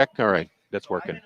check. All right, that's working.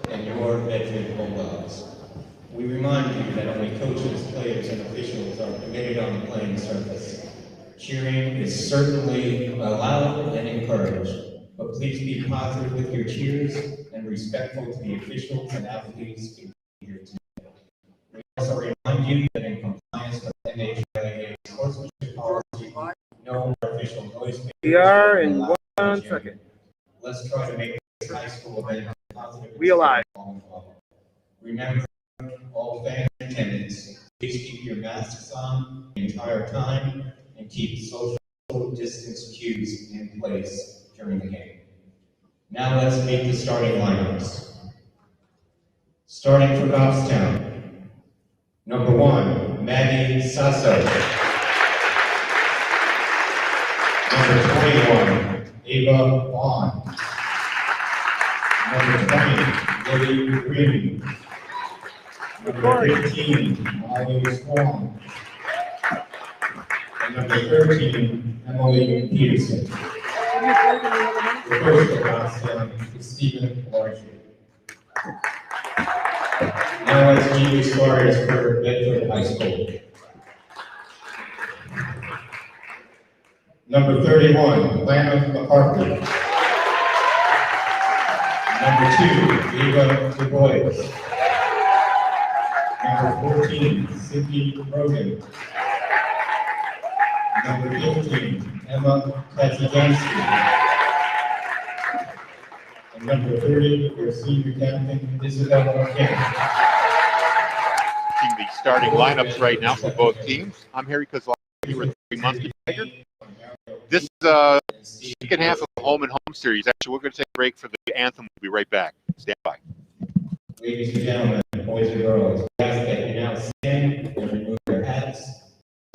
And your Bedford Bulldogs. We remind you that only coaches, players, and officials are permitted on the playing surface. Cheering is certainly allowed and encouraged, but please be positive with your cheers and respectful to the officials and athletes here today. We also remind you that in compliance with NHLA sportsmanship policy, no official noise. We are in 1 second. Let's try to make this high school event positive. We alive. Remember, all fan attendants, please keep your masks on the entire time and keep social distance cues in place during the game. Now let's meet the starting lineups. Starting for Goffstown, number 1, Maggie Sasso. Number 21, Ava Vaughn. Number 20, Lily Green. Number 15, Molly Swan. And number 13, Emily Peterson. The first of Goffstown is Stephen Varsity. Now let's meet the starters for Bedford High School. Number 31, Lana McCarthy. Number 2, Eva Du Bois. Number 14, Cindy Rogan. Number 15, Emma Katsigansky. And number 30, their senior captain, Isabel King. The starting lineups right now for both teams. I'm Harry Kozlowski. You were 3 months together. This is the second half of the home and home series. Actually, we're going to take a break for the anthem. We'll be right back. Stand by. Ladies and gentlemen, boys and girls, we ask that you now stand and remove your hats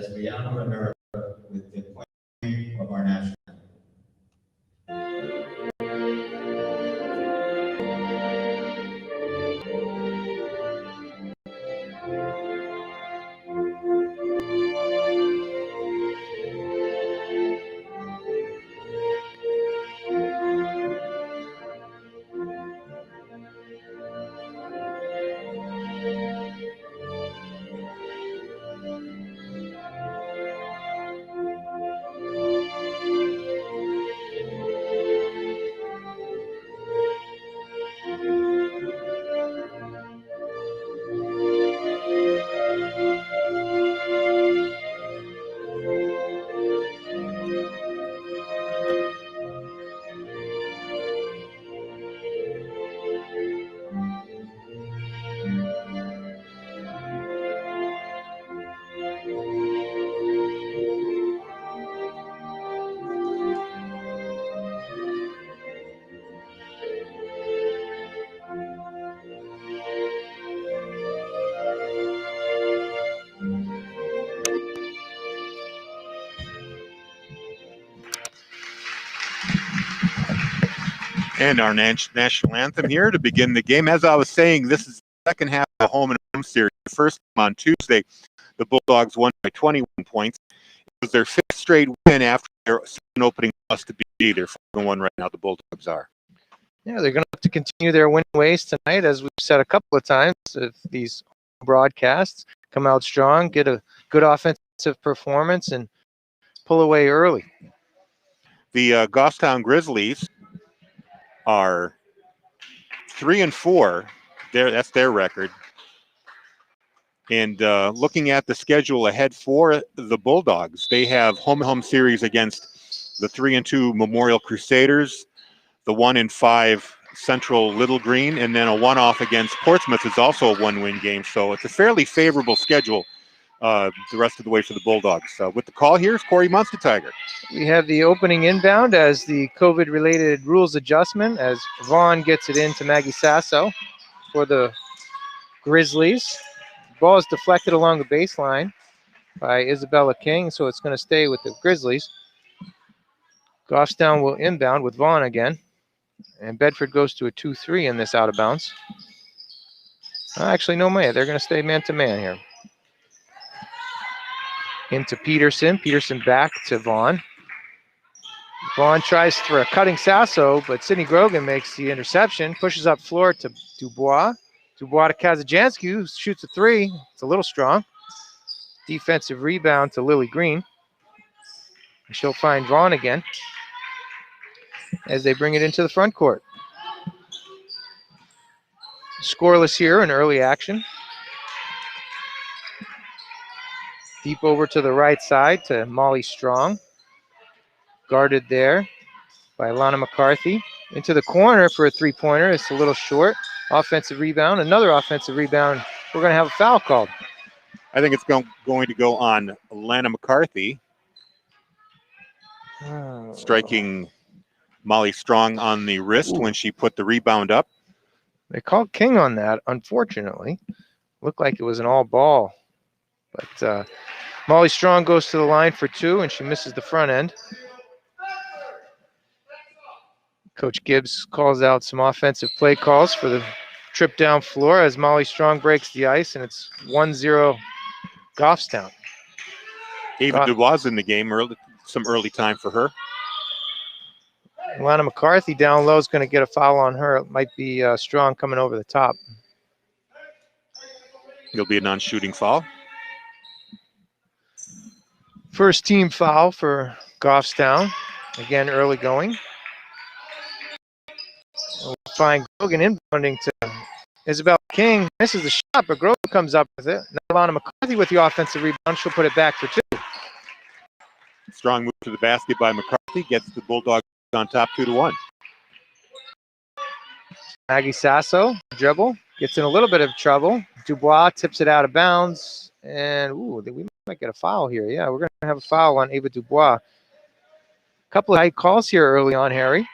as we honor America with the playing of our national anthem. And our national anthem here to begin the game. As I was saying, this is the second half of the home and home series. The first game on Tuesday, the Bulldogs won by 21 points. It was their 5th straight win after their season opening loss to BC. They're 4-1 right now, the Bulldogs are. Yeah, they're going to have to continue their winning ways tonight, as we've said a couple of times. If these broadcasts come out strong, get a good offensive performance, and pull away early. The Goffstown Grizzlies are 3-4. That's their record. And looking at the schedule ahead for the Bulldogs, they have home series against the 3-2 Memorial Crusaders, the 1-5 Central Little Green, and then a one-off against Portsmouth is also a one-win game. So it's a fairly favorable schedule the rest of the way for the Bulldogs. With the call here is Corey Munster-Tiger. We have the opening inbound as the COVID-related rules adjustment as Vaughn gets it into Maggie Sasso for the Grizzlies. Ball is deflected along the baseline by Isabella King, so it's going to stay with the Grizzlies. Goffstown will inbound with Vaughn again, and Bedford goes to a 2-3 in this out of bounds. Actually, no man. They're going to stay man-to-man here. Into Peterson. Peterson back to Vaughn. Vaughn tries for a cutting Sasso, but Sydney Grogan makes the interception, pushes up floor to Dubois. Dubois to Kazajansky, who shoots a three. It's a little strong. Defensive rebound to Lily Green. She'll find Vaughn again as they bring it into the front court. Scoreless here in early action. Deep over to the right side to Molly Strong. Guarded there by Alana McCarthy. Into the corner for a three-pointer. It's a little short. Offensive rebound. Another offensive rebound. We're going to have a foul called. I think it's going to go on Alana McCarthy, striking Molly Strong on the wrist when she put the rebound up. They called King on that, unfortunately. Looked like it was an all ball. But Molly Strong goes to the line for two, and she misses the front end. Coach Gibbs calls out some offensive play calls for the trip down floor as Molly Strong breaks the ice, and it's 1-0 Goffstown. Ava Dubois in the game, some early time for her. Alana McCarthy down low is going to get a foul on her. It might be Strong coming over the top. It'll be a non-shooting foul. First team foul for Goffstown. Again, early going. We'll find Grogan inbounding to Isabel King. Misses the shot, but Grogan comes up with it. Now Alana McCarthy with the offensive rebound. She'll put it back for two. Strong move to the basket by McCarthy. Gets the Bulldogs on top 2-1. Maggie Sasso, dribble. Gets in a little bit of trouble. Dubois tips it out of bounds. And, we might get a foul here. Yeah, we're going to have a foul on Ava Dubois. A couple of high calls here early on, Harry.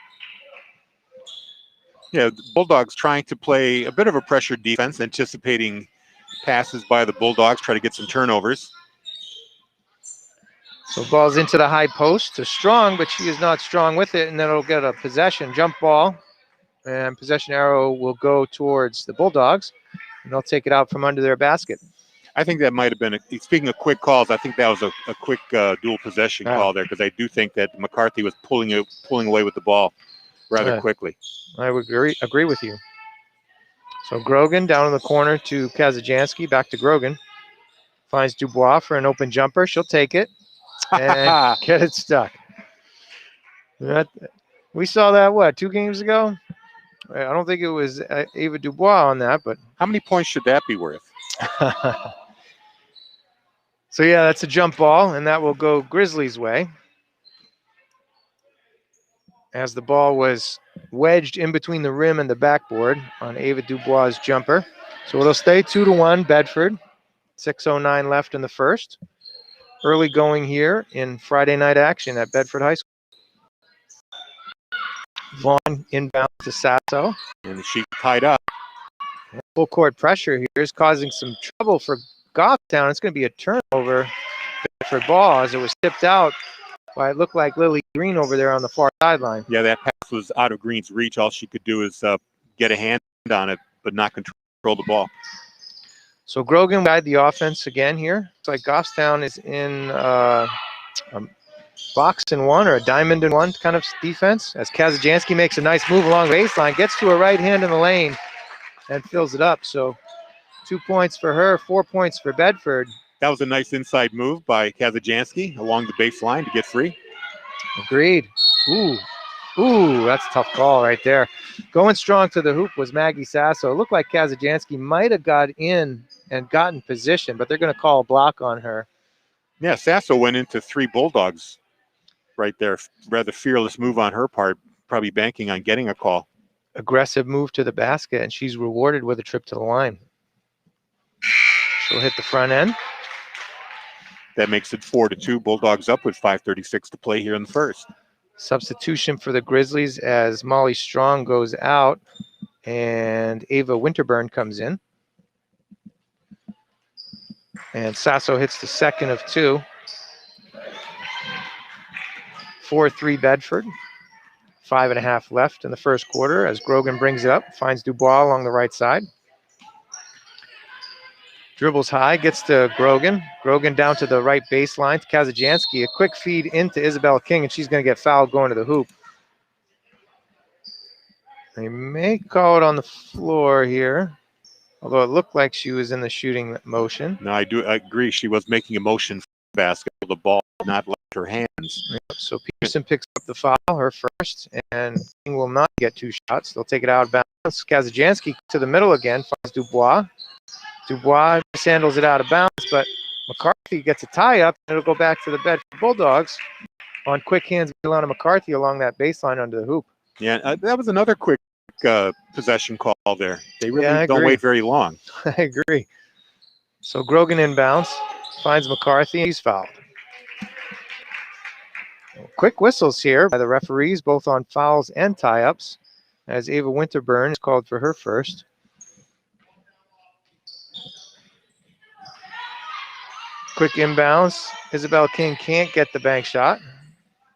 Yeah, the Bulldogs trying to play a bit of a pressured defense, anticipating passes by the Bulldogs, try to get some turnovers. So ball's into the high post to Strong, but she is not strong with it, and then it'll get a possession jump ball. And possession arrow will go towards the Bulldogs, and they'll take it out from under their basket. I think that might have been, speaking of quick calls, I think that was a quick dual possession call there, because I do think that McCarthy was pulling away with the ball rather quickly. I would agree with you. So Grogan down in the corner to Kazajansky, back to Grogan. Finds Dubois for an open jumper. She'll take it and get it stuck. We saw that, 2 games ago? I don't think it was Ava Dubois on that, but... How many points should that be worth? So, yeah, that's a jump ball, and that will go Grizzlies' way. As the ball was wedged in between the rim and the backboard on Ava Dubois' jumper. So it'll stay 2-1 Bedford. 6:09 left in the first. Early going here in Friday night action at Bedford High School. Vaughn inbound to Sasso. And she tied up. Full court pressure here is causing some trouble for Goffstown. It's going to be a turnover Bedford ball as it was tipped out by, it looked like Lily Green over there on the far sideline. Yeah, that pass was out of Green's reach. All she could do is get a hand on it, but not control the ball. So Grogan guide the offense again here. It's like Goffstown is in a box and one or a diamond and one kind of defense as Kazajansky makes a nice move along the baseline, gets to a right hand in the lane and fills it up. So 2 points for her, 4 points for Bedford. That was a nice inside move by Kazajansky along the baseline to get free. Agreed. Ooh, that's a tough call right there. Going strong to the hoop was Maggie Sasso. It looked like Kazajansky might have got in and got in position, but they're going to call a block on her. Yeah, Sasso went into 3 Bulldogs right there. Rather fearless move on her part, probably banking on getting a call. Aggressive move to the basket, and she's rewarded with a trip to the line. She'll hit the front end. That makes it 4-2. Bulldogs up with 5:36 to play here in the first. Substitution for the Grizzlies as Molly Strong goes out and Ava Winterburn comes in. And Sasso hits the second of 2. 4-3 Bedford. 5.5 left in the first quarter as Grogan brings it up, finds Dubois along the right side. Dribbles high, gets to Grogan. Grogan down to the right baseline to Kazajanski. A quick feed into Isabel King, and she's going to get fouled going to the hoop. They may call it on the floor here, although it looked like she was in the shooting motion. No, I agree. She was making a motion for the basket. The ball did not left her hands. So Peterson picks up the foul, her first, and King will not get 2 shots. They'll take it out of bounds. Kazajanski to the middle again, finds Dubois. Dubois mishandles it out of bounds, but McCarthy gets a tie-up, and it'll go back to the Bedford Bulldogs on quick hands by Ilana McCarthy along that baseline under the hoop. Yeah, that was another quick possession call there. They really don't agree. wait very long. I agree. So Grogan inbounds, finds McCarthy, and he's fouled. Quick whistles here by the referees, both on fouls and tie-ups, as Ava Winterburn is called for her first. Quick inbounds. Isabel King can't get the bank shot.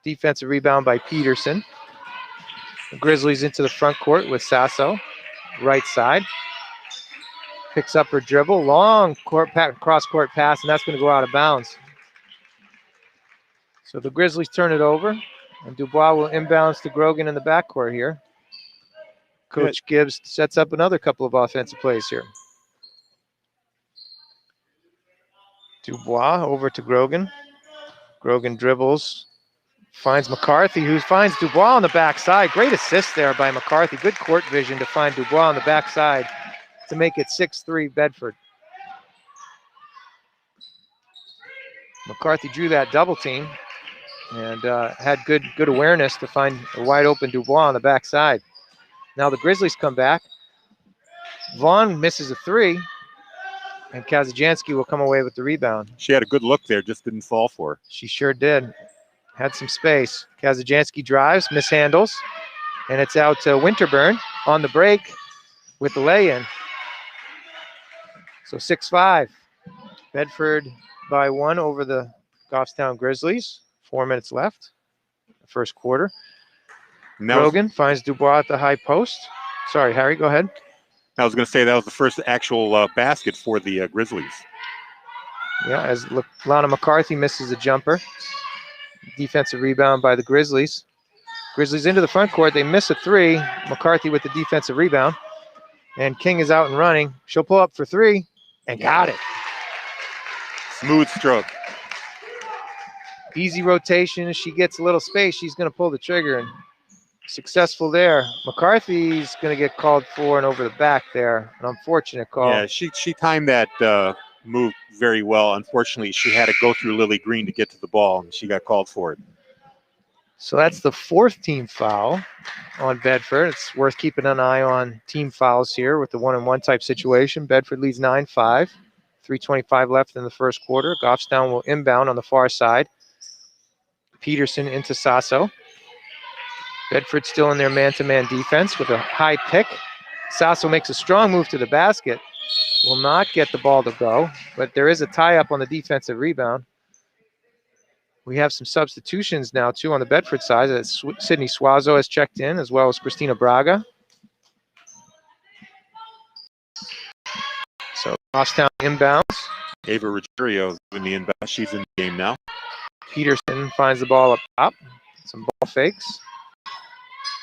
Defensive rebound by Peterson. The Grizzlies into the front court with Sasso. Right side. Picks up her dribble. Long cross-court pass, and that's going to go out of bounds. So the Grizzlies turn it over, and Dubois will inbounds to Grogan in the backcourt here. Coach Gibbs sets up another couple of offensive plays here. Dubois over to Grogan. Grogan dribbles, finds McCarthy, who finds Dubois on the backside. Great assist there by McCarthy. Good court vision to find Dubois on the backside to make it 6-3 Bedford. McCarthy drew that double team and had good awareness to find a wide open Dubois on the backside. Now the Grizzlies come back. Vaughn misses a 3. And Kazajanski will come away with the rebound. She had a good look there, just didn't fall for her. She sure did. Had some space. Kazajanski drives, mishandles, and it's out to Winterburn on the break with the lay-in. So 6-5. Bedford by 1 over the Goffstown Grizzlies. 4 minutes left. First quarter. Grogan finds Dubois at the high post. Sorry, Harry, go ahead. I was going to say that was the first actual basket for the Grizzlies. Yeah, as Lana McCarthy misses a jumper. Defensive rebound by the Grizzlies. Grizzlies into the front court. They miss a 3. McCarthy with the defensive rebound. And King is out and running. She'll pull up for 3 and got it. Smooth stroke. Easy rotation. She gets a little space. She's going to pull the trigger, and successful there. McCarthy's going to get called for and over the back there. An unfortunate call. Yeah, she timed that move very well. Unfortunately, she had to go through Lily Green to get to the ball, and she got called for it. So that's the 4th team foul on Bedford. It's worth keeping an eye on team fouls here with the 1-on-1 type situation. Bedford leads 9-5. 3:25 left in the first quarter. Goffstown will inbound on the far side. Peterson into Sasso. Bedford still in their man-to-man defense with a high pick. Sasso makes a strong move to the basket. Will not get the ball to go, but there is a tie-up on the defensive rebound. We have some substitutions now, too, on the Bedford side. Sydney Suazo has checked in, as well as Christina Braga. So Goffstown inbounds. Ava Ruggiero in the inbound. She's in the game now. Peterson finds the ball up top. Some ball fakes.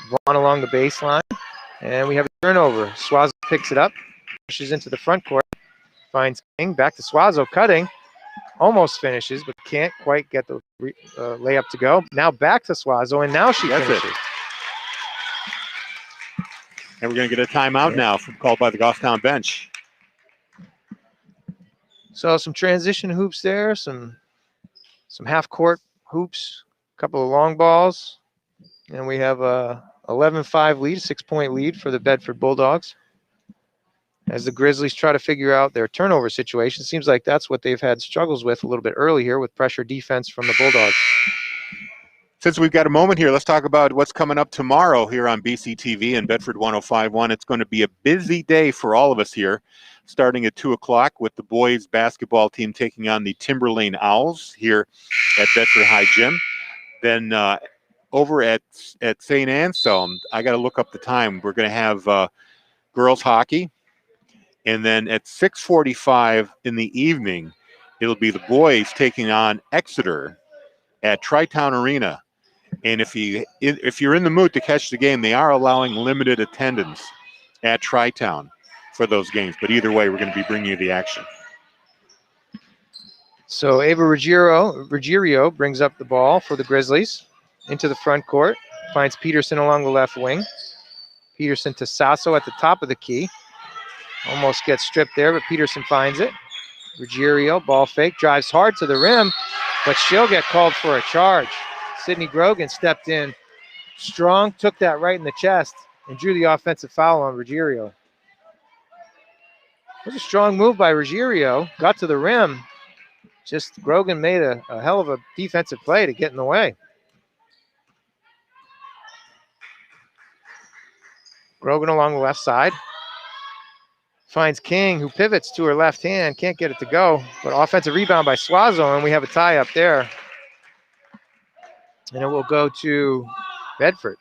Vaughn along the baseline. And we have a turnover. Suazo picks it up. Pushes into the front court. Finds King. Back to Suazo cutting. Almost finishes, but can't quite get the layup to go. Now back to Suazo, and now she finishes. It. And we're going to get a timeout now called by the Goffstown bench. So some transition hoops there, some half-court hoops, a couple of long balls, and we have a 11-5 lead, 6-point lead for the Bedford Bulldogs. As the Grizzlies try to figure out their turnover situation, seems like that's what they've had struggles with a little bit early here with pressure defense from the Bulldogs. Since we've got a moment here, let's talk about what's coming up tomorrow here on BCTV and Bedford 105.1. It's going to be a busy day for all of us here, starting at 2 o'clock with the boys basketball team taking on the Timberlane Owls here at Bedford High Gym. Then over at St. Anselm, I got to look up the time. We're going to have girls hockey. And then at 6:45 in the evening, it'll be the boys taking on Exeter at Tri-Town Arena. And if you're in the mood to catch the game, they are allowing limited attendance at Tri-Town for those games. But either way, we're going to be bringing you the action. So Ava Ruggiero brings up the ball for the Grizzlies into the front court, finds Peterson along the left wing. Peterson to Sasso at the top of the key. Almost gets stripped there, but Peterson finds it. Ruggiero, ball fake, drives hard to the rim, but she'll get called for a charge. Sydney Grogan stepped in strong, took that right in the chest, and drew the offensive foul on Ruggiero. It was a strong move by Ruggiero, got to the rim. Just Grogan made a hell of a defensive play to get in the way. Grogan along the left side. Finds King, who pivots to her left hand. Can't get it to go, but offensive rebound by Suazo, and we have a tie up there. And it will go to Bedford.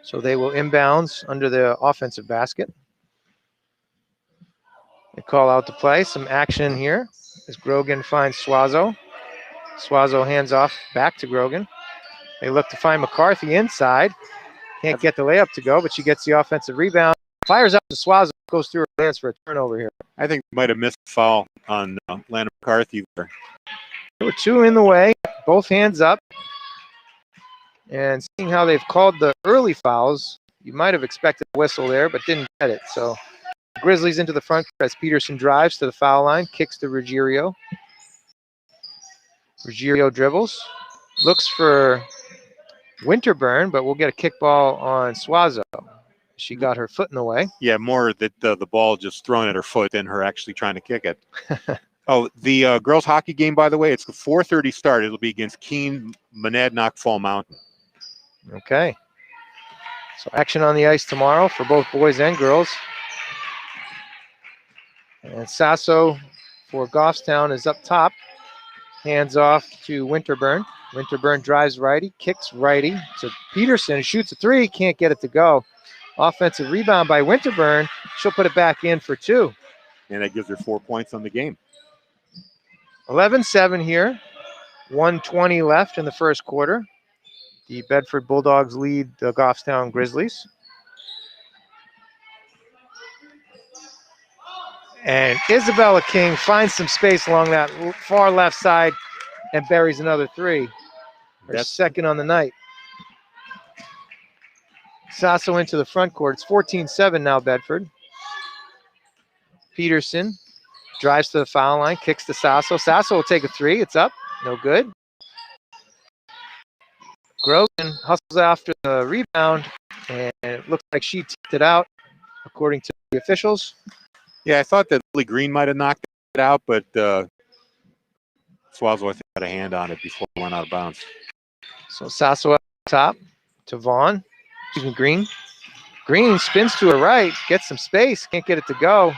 So they will inbounds under the offensive basket. They call out the play. Some action here as Grogan finds Suazo. Suazo hands off back to Grogan. They look to find McCarthy inside. Can't get the layup to go, but she gets the offensive rebound. Fires up to Suazo, goes through her hands for a turnover here. I think we might have missed a foul on Lana McCarthy there. There were two in the way, both hands up. And seeing how they've called the early fouls, you might have expected a whistle there, but didn't get it. So Grizzlies into the front as Peterson drives to the foul line, kicks to Ruggiero. Ruggiero dribbles, looks for Winterburn, but we'll get a kickball on Suazo. She got her foot in the way. Yeah, more that the ball just thrown at her foot than her actually trying to kick it. Oh, the girls hockey game, by the way, it's a 4:30 start. It'll be against Keene, Monadnock, Fall Mountain. Okay. So action on the ice tomorrow for both boys and girls. And Sasso for Goffstown is up top. Hands off to Winterburn. Winterburn drives righty, kicks righty to Peterson, shoots a three, can't get it to go. Offensive rebound by Winterburn. She'll put it back in for two. And that gives her 4 points on the game. 11-7 here. 1:20 left in the first quarter. The Bedford Bulldogs lead the Goffstown Grizzlies. And Isabella King finds some space along that far left side and buries another three. Her second on the night. Sasso into the front court. It's 14-7 now, Bedford. Peterson drives to the foul line, kicks to Sasso. Sasso will take a three. It's up. No good. Grogan hustles after the rebound, and it looks like she tipped it out, according to the officials. Yeah, I thought that Lily Green might have knocked it out, but Suazo, I think, had a hand on it before it went out of bounds. So Sasso up top to Vaughn. Excuse me, Green. Green spins to her right, gets some space, can't get it to go.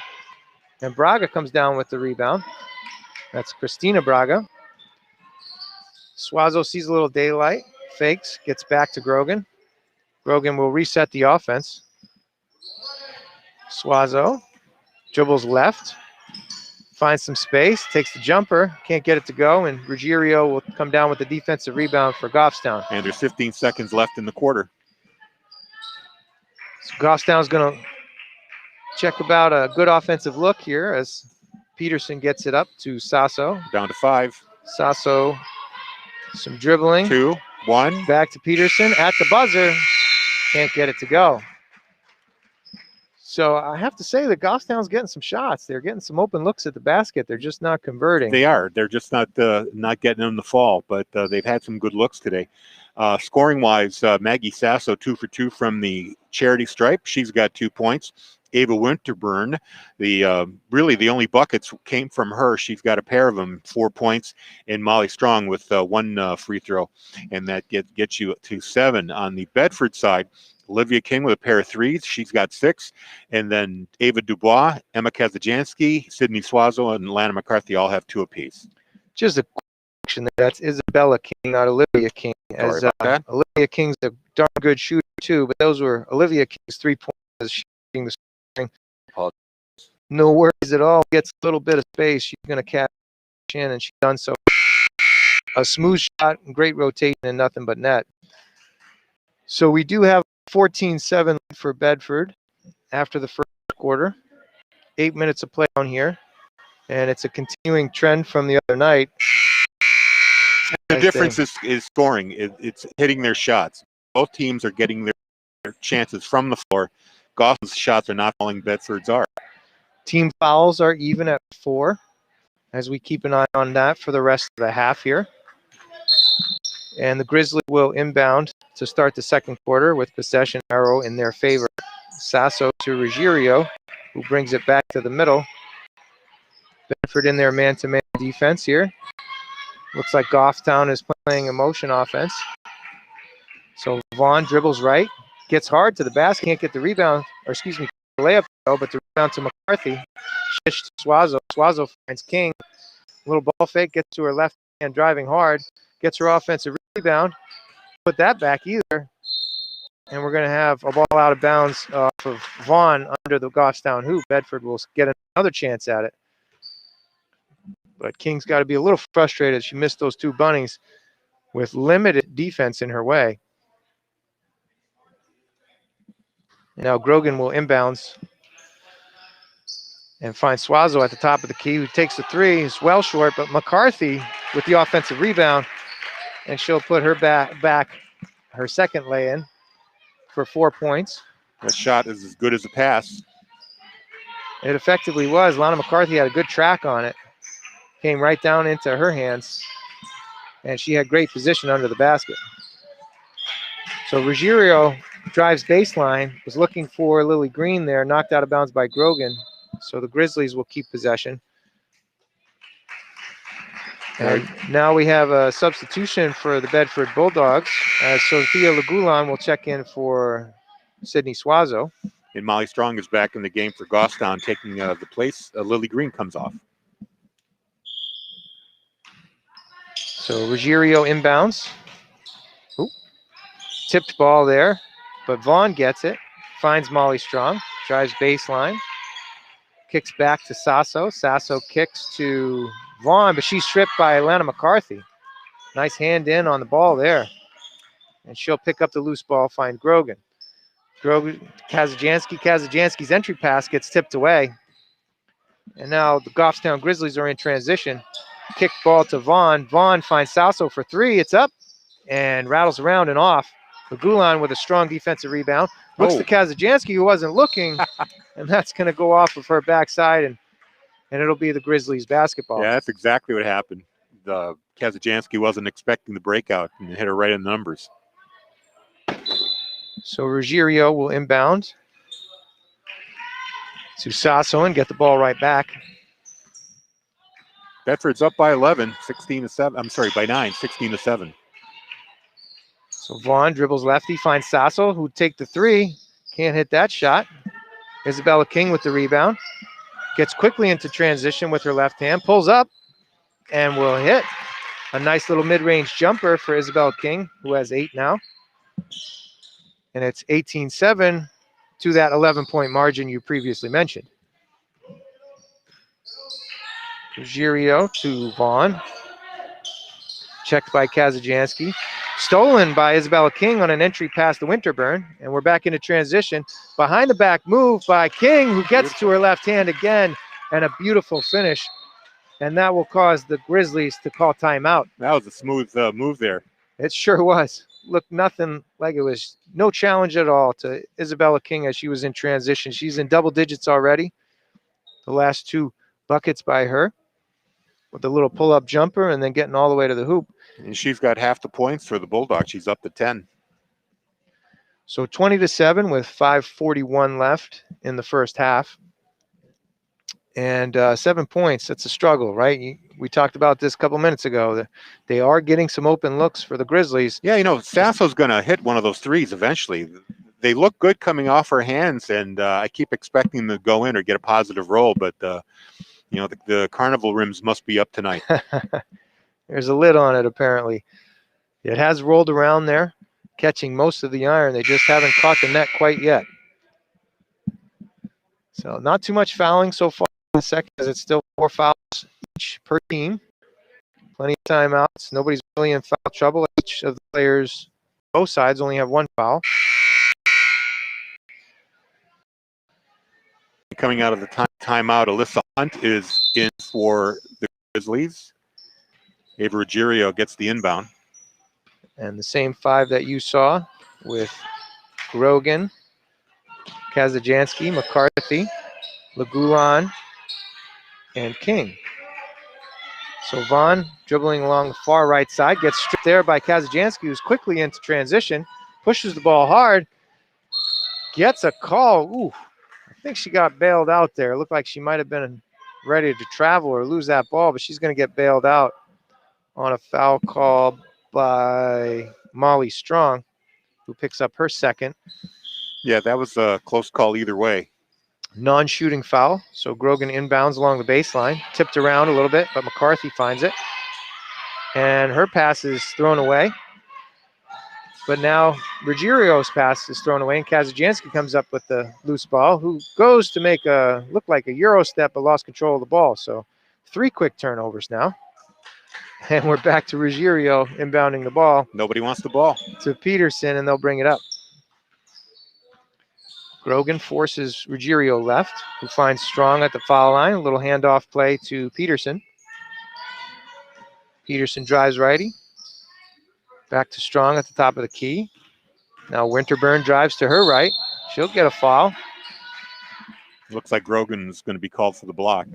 And Braga comes down with the rebound. That's Christina Braga. Suazo sees a little daylight, fakes, gets back to Grogan. Grogan will reset the offense. Suazo dribbles left, finds some space, takes the jumper, can't get it to go, and Ruggiero will come down with the defensive rebound for Goffstown. And there's 15 seconds left in the quarter. So Goffstown's going to check about a good offensive look here as Peterson gets it up to Sasso. Down to 5. Sasso, some dribbling. 2, 1. Back to Peterson at the buzzer. Can't get it to go. So I have to say that Goffstown's getting some shots. They're getting some open looks at the basket. They're just not converting. They are. They're just not getting them to fall, but they've had some good looks today. Scoring wise, Maggie Sasso 2 for 2 from the charity stripe. She's got 2 points. Ava Winterburn, really the only buckets came from her. She's got a pair of them, 4 points, and Molly Strong with 1 free throw, and that gets you to 7. On the Bedford side, Olivia King with a pair of 3s. She's got 6. And then Ava Dubois, Emma Kazajansky, Sydney Swazo, and Lana McCarthy all have 2 apiece. Just a question. That's Isabella King, not Olivia King. Sorry about that. Olivia King's a darn good shooter too, but those were Olivia King's 3 points. Shooting the string. No worries at all. Gets a little bit of space. She's going to catch in, and she's done so. A smooth shot, great rotation, and nothing but net. So we do have 14-7 for Bedford after the first quarter. 8 minutes of play on here, and it's a continuing trend from the other night. The difference is scoring. It's hitting their shots. Both teams are getting their chances from the floor. Goffstown's shots are not falling. Bedford's are. Team fouls are even at 4, as we keep an eye on that for the rest of the half here. And the Grizzlies will inbound to start the second quarter with possession arrow in their favor. Sasso to Ruggiero, who brings it back to the middle. Bedford in their man-to-man defense here. Looks like Goffstown is playing a motion offense. So Vaughn dribbles right, gets hard to the basket, can't get the rebound, or excuse me, the layup, but the rebound to McCarthy. Shish to Swazo. Swazo finds King. Little ball fake, gets to her left hand, driving hard, gets her offensive rebound. Put that back either. And we're going to have a ball out of bounds off of Vaughn under the Goffstown hoop. Bedford will get another chance at it. But King's got to be a little frustrated. She missed those 2 bunnies with limited defense in her way. And now Grogan will inbounds and find Swazo at the top of the key, who takes the 3. It's well short, but McCarthy with the offensive rebound, and she'll put her back her second lay-in for 4 points. That shot is as good as a pass. It effectively was. Lana McCarthy had a good track on it. Came right down into her hands, and she had great position under the basket. So Ruggiero drives baseline, was looking for Lily Green there, knocked out of bounds by Grogan. So the Grizzlies will keep possession. And now we have a substitution for the Bedford Bulldogs, as Sophia Lagulan will check in for Sydney Swazo. And Molly Strong is back in the game for Goffstown, taking the place. Lily Green comes off. So Ruggiero inbounds. Ooh. Tipped ball there, but Vaughn gets it. Finds Molly Strong, drives baseline. Kicks back to Sasso. Sasso kicks to Vaughn, but she's stripped by Atlanta McCarthy. Nice hand in on the ball there. And she'll pick up the loose ball, find Grogan. Kazajansky's entry pass gets tipped away. And now the Goffstown Grizzlies are in transition. Kick ball to Vaughn. Vaughn finds Sasso for 3. It's up and rattles around and off. Lagulan with a strong defensive rebound. Looks to Kazajansky, who wasn't looking, and that's going to go off of her backside, and it'll be the Grizzlies basketball. Yeah, that's exactly what happened. Kazajansky wasn't expecting the breakout and hit her right in the numbers. So Ruggiero will inbound to Sasso and get the ball right back. Bedford's up by 11, 16-7. I'm sorry, by 9, 16-7. So Vaughn dribbles lefty, finds Sasso, who take the 3. Can't hit that shot. Isabella King with the rebound. Gets quickly into transition with her left hand, pulls up, and will hit. A nice little mid-range jumper for Isabella King, who has 8 now. And it's 18-7 to that 11-point margin you previously mentioned. Ruggiero to Vaughn. Checked by Kazajansky. Stolen by Isabella King on an entry past the Winterburn. And we're back into transition. Behind the back move by King, who gets to her left hand again. And a beautiful finish. And that will cause the Grizzlies to call timeout. That was a smooth move there. It sure was. looked nothing like it was no challenge at all to Isabella King as she was in transition. She's in double digits already. The last 2 buckets by her with a little pull-up jumper and then getting all the way to the hoop. And she's got half the points for the Bulldogs. She's up to 10. So 20-7 with 5:41 left in the first half. And 7 points, that's a struggle, right? We talked about this a couple minutes ago. They are getting some open looks for the Grizzlies. Yeah, Sasso's going to hit one of those threes eventually. They look good coming off her hands, and I keep expecting them to go in or get a positive roll, but, the carnival rims must be up tonight. There's a lid on it, apparently. It has rolled around there, catching most of the iron. They just haven't caught the net quite yet. So not too much fouling so far in the second, as it's still 4 fouls each per team. Plenty of timeouts. Nobody's really in foul trouble. Each of the players, both sides, only have 1 foul. Coming out of the timeout, Alyssa Hunt is in for the Grizzlies. Ava Ruggiero gets the inbound. And the same 5 that you saw with Grogan, Kazajansky, McCarthy, Lagulan, and King. So Vaughn dribbling along the far right side, gets stripped there by Kazajansky, who's quickly into transition, pushes the ball hard, gets a call. Ooh, I think she got bailed out there. It looked like she might have been ready to travel or lose that ball, but she's going to get bailed out on a foul call by Molly Strong, who picks up her second. Yeah, that was a close call either way. Non-shooting foul. So Grogan inbounds along the baseline, tipped around a little bit, but McCarthy finds it. And her pass is thrown away. But now Ruggiero's pass is thrown away, and Kazajansky comes up with the loose ball, who goes to make look like a Euro step, but lost control of the ball. So 3 quick turnovers now. And we're back to Ruggiero inbounding the ball. Nobody wants the ball. To Peterson, and they'll bring it up. Grogan forces Ruggiero left, who finds Strong at the foul line. A little handoff play to Peterson. Peterson drives righty. Back to Strong at the top of the key. Now Winterburn drives to her right. She'll get a foul. Looks like Grogan's going to be called for the block.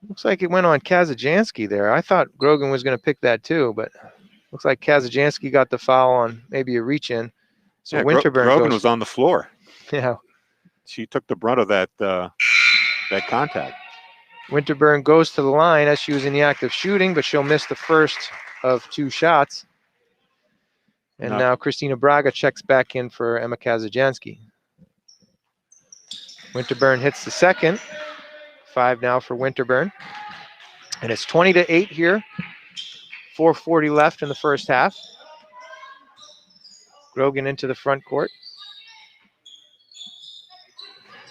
Looks like it went on Kazajansky there. I thought Grogan was going to pick that too, but looks like Kazajansky got the foul on maybe a reach-in. So yeah, Winterburn Grogan was on the floor. Yeah. She took the brunt of that contact. Winterburn goes to the line as she was in the act of shooting, but she'll miss the first of 2 shots. And now Christina Braga checks back in for Emma Kazajansky. Winterburn hits the second. 5 now for Winterburn. And it's 20-8 here. 4:40 left in the first half. Grogan into the front court.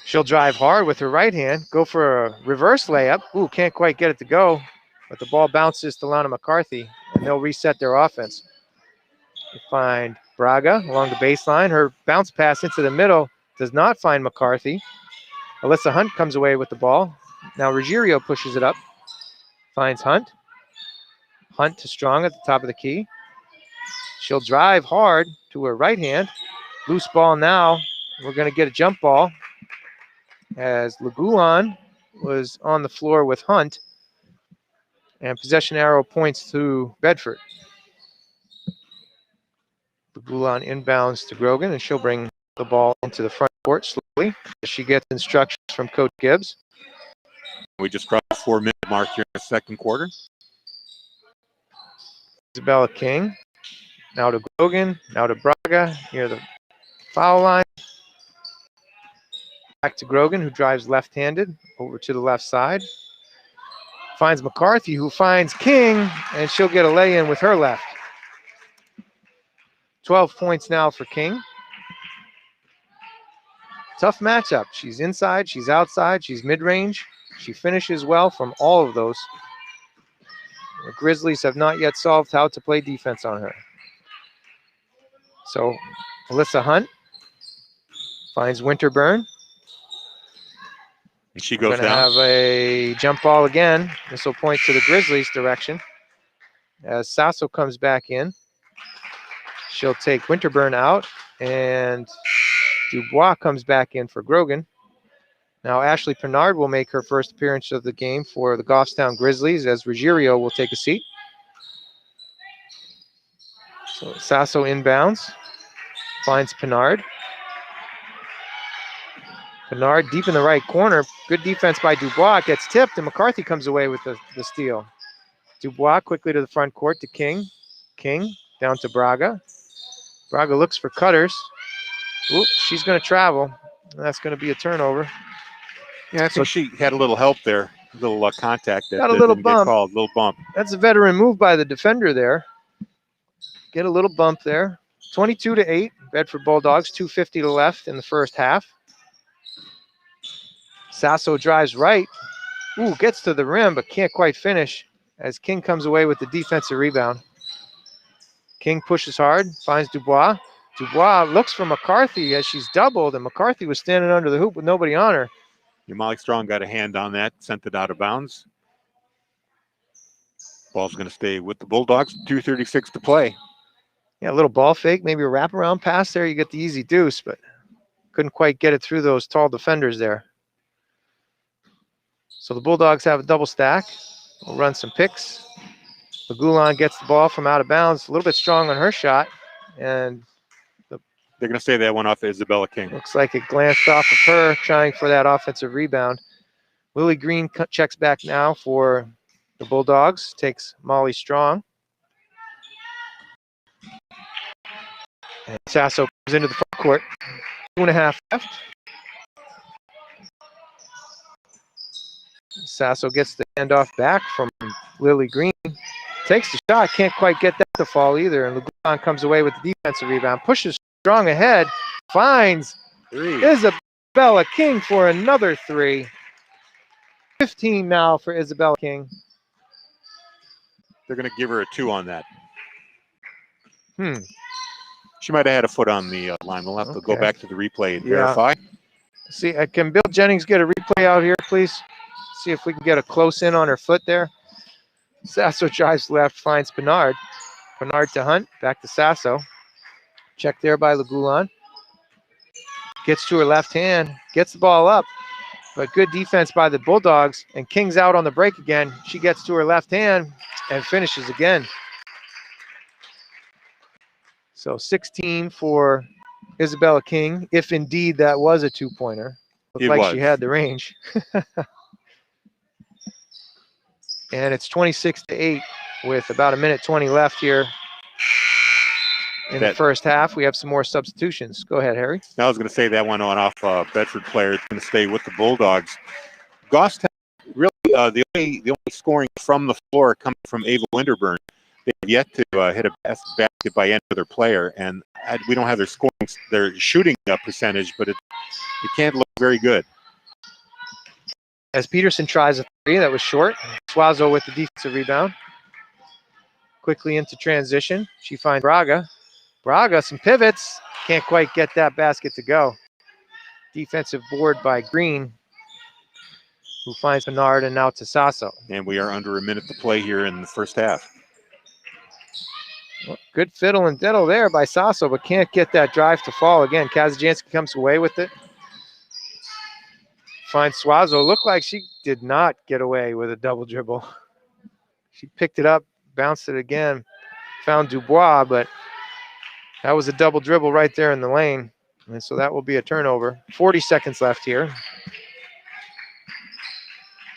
She'll drive hard with her right hand, go for a reverse layup. Ooh, can't quite get it to go, but the ball bounces to Lana McCarthy, and they'll reset their offense. They find Braga along the baseline. Her bounce pass into the middle does not find McCarthy. Alyssa Hunt comes away with the ball. Now Ruggiero pushes it up, finds Hunt. Hunt to Strong at the top of the key. She'll drive hard to her right hand. Loose ball now. We're going to get a jump ball as Lagulan was on the floor with Hunt. And possession arrow points to Bedford. Lagulan inbounds to Grogan, and she'll bring the ball into the front court slowly as she gets instructions from Coach Gibbs. We just crossed the 4-minute mark here in the second quarter. Isabella King. Now to Grogan, now to Braga near the foul line. Back to Grogan, who drives left-handed over to the left side. Finds McCarthy, who finds King, and she'll get a lay-in with her left. 12 points now for King. Tough matchup. She's inside, she's outside, she's mid-range. She finishes well from all of those. The Grizzlies have not yet solved how to play defense on her. So Alyssa Hunt finds Winterburn. And she goes We're going to down. have a jump ball again. This will point to the Grizzlies' direction. as Sasso comes back in. She'll take Winterburn out, and Dubois comes back in for Grogan. Now Ashley Pernard will make her first appearance of the game for the Goffstown Grizzlies, as Ruggiero will take a seat. So Sasso inbounds, finds Pernard. Pernard deep in the right corner. Good defense by Dubois. Gets tipped, and McCarthy comes away with the steal. Dubois quickly to the front court to King. King down to Braga. Braga looks for Cutters. Oop, she's going to travel. That's going to be a turnover. Yeah, I think she had a little help there, a little contact that Got a little didn't bump. get called, little bump. That's a veteran move by the defender there. Get a little bump there. 22-8, Bedford Bulldogs, 2:50 to left in the first half. Sasso drives right. Ooh, gets to the rim, but can't quite finish as King comes away with the defensive rebound. King pushes hard, finds Dubois. Dubois looks for McCarthy as she's doubled, and McCarthy was standing under the hoop with nobody on her. Molly Strong got a hand on that, sent it out of bounds. Ball's going to stay with the Bulldogs, 2:36 to play. Yeah, a little ball fake, maybe a wraparound pass there. You get the easy deuce, but couldn't quite get it through those tall defenders there. So the Bulldogs have a double stack. We'll run some picks. Magulon gets the ball from out of bounds, a little bit strong on her shot, and They're going to say that one off Isabella King. looks like it glanced off of her, trying for that offensive rebound. Lily Green checks back now for the Bulldogs, takes Molly Strong. And Sasso comes into the front court. 2.5 left. Sasso gets the handoff back from Lily Green. Takes the shot, can't quite get that to fall either. And Lugon comes away with the defensive rebound. Pushes Strong ahead. Finds Isabella King for another three. 15 now for Isabella King. They're going to give her a 2 on that. Hmm. She might have had a foot on the line. We'll have to go back to the replay and verify. See, can Bill Jennings get a replay out here, please? See if we can get a close in on her foot there. Sasso drives left, finds Pernard. Pernard to Hunt, back to Sasso. Check there by Legulon. Gets to her left hand, gets the ball up, but good defense by the Bulldogs, and King's out on the break again. She gets to her left hand and finishes again. So 16 for Isabella King, if indeed that was a 2-pointer. Looked like she had the range. And it's 26-8 with about 1:20 left here in the first half. We have some more substitutions. Go ahead, Harry. I was going to say that one on off Bedford player is going to stay with the Bulldogs. Goffstown, really, the only scoring from the floor coming from Ava Winterburn. They have yet to hit a basket by any other player, and we don't have their scoring, their shooting percentage, but it can't look very good. As Peterson tries a three, that was short. Suazo with the defensive rebound. Quickly into transition. She finds Braga. Braga, some pivots. Can't quite get that basket to go. Defensive board by Green, who finds Bernard, and now to Sasso. And we are under a minute to play here in the first half. Well, good fiddle and diddle there by Sasso, but can't get that drive to fall. Again, Kazajanski comes away with it. Finds Suazo. Looked like she did not get away with a double dribble. She picked it up, bounced it again, found Dubois, but that was a double dribble right there in the lane. And so that will be a turnover. 40 seconds left here.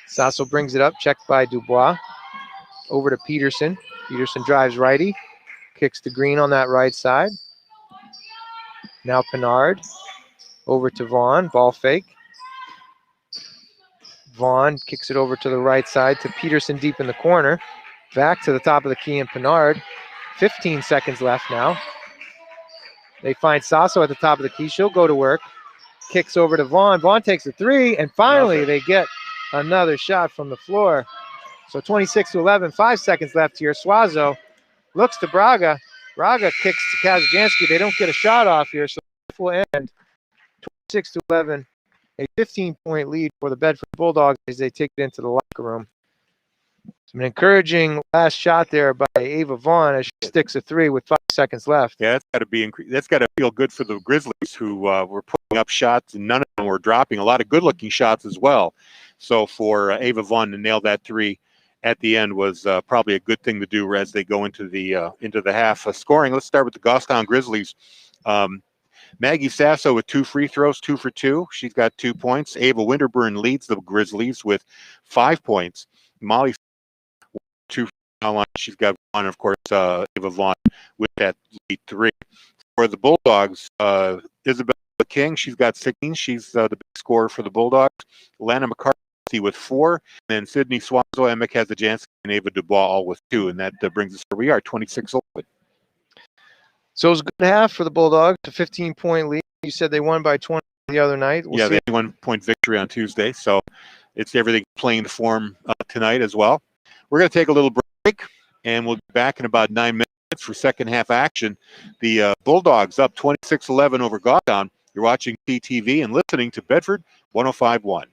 Sasso brings it up, checked by Dubois. Over to Peterson. Peterson drives righty. Kicks to Green on that right side. Now Pernard. Over to Vaughn. Ball fake. Vaughn kicks it over to the right side to Peterson deep in the corner. Back to the top of the key and Pernard. 15 seconds left now. They find Sasso at the top of the key. She'll go to work. Kicks over to Vaughn. Vaughn takes a three, and finally they get another shot from the floor. So 26-11, 5 seconds left here. Suazo looks to Braga. Braga kicks to Kazajanski. They don't get a shot off here, so it will end 26-11. A 15-point lead for the Bedford Bulldogs as they take it into the locker room. An encouraging last shot there by Ava Vaughn as she sticks a 3 with 5 seconds left. Yeah, that's got to feel good for the Grizzlies, who were putting up shots and none of them were dropping. A lot of good-looking shots as well. So for Ava Vaughn to nail that 3 at the end was probably a good thing to do as they go into the half. Scoring. Let's start with the Goffstown Grizzlies. Maggie Sasso with 2 free throws, 2 for 2. She's got 2 points. Ava Winterburn leads the Grizzlies with 5 points. Molly 2 line. She's got 1, of course. Ava Vaughn with that lead 3. For the Bulldogs, Isabella King, she's got 16. She's the big scorer for the Bulldogs. Lana McCarthy with 4. And then Sydney Swanzo, Emma Kazajanski, and Ava Dubois all with 2. And that brings us where we are, 26-11. So it was a good half for the Bulldogs, a 15-point lead. You said they won by 20 the other night. They had a 1-point victory on Tuesday. So it's everything playing to form tonight as well. We're going to take a little break, and we'll be back in about 9 minutes for second half action. The Bulldogs up 26-11 over Goffstown. You're watching BCTV and listening to Bedford 105.1.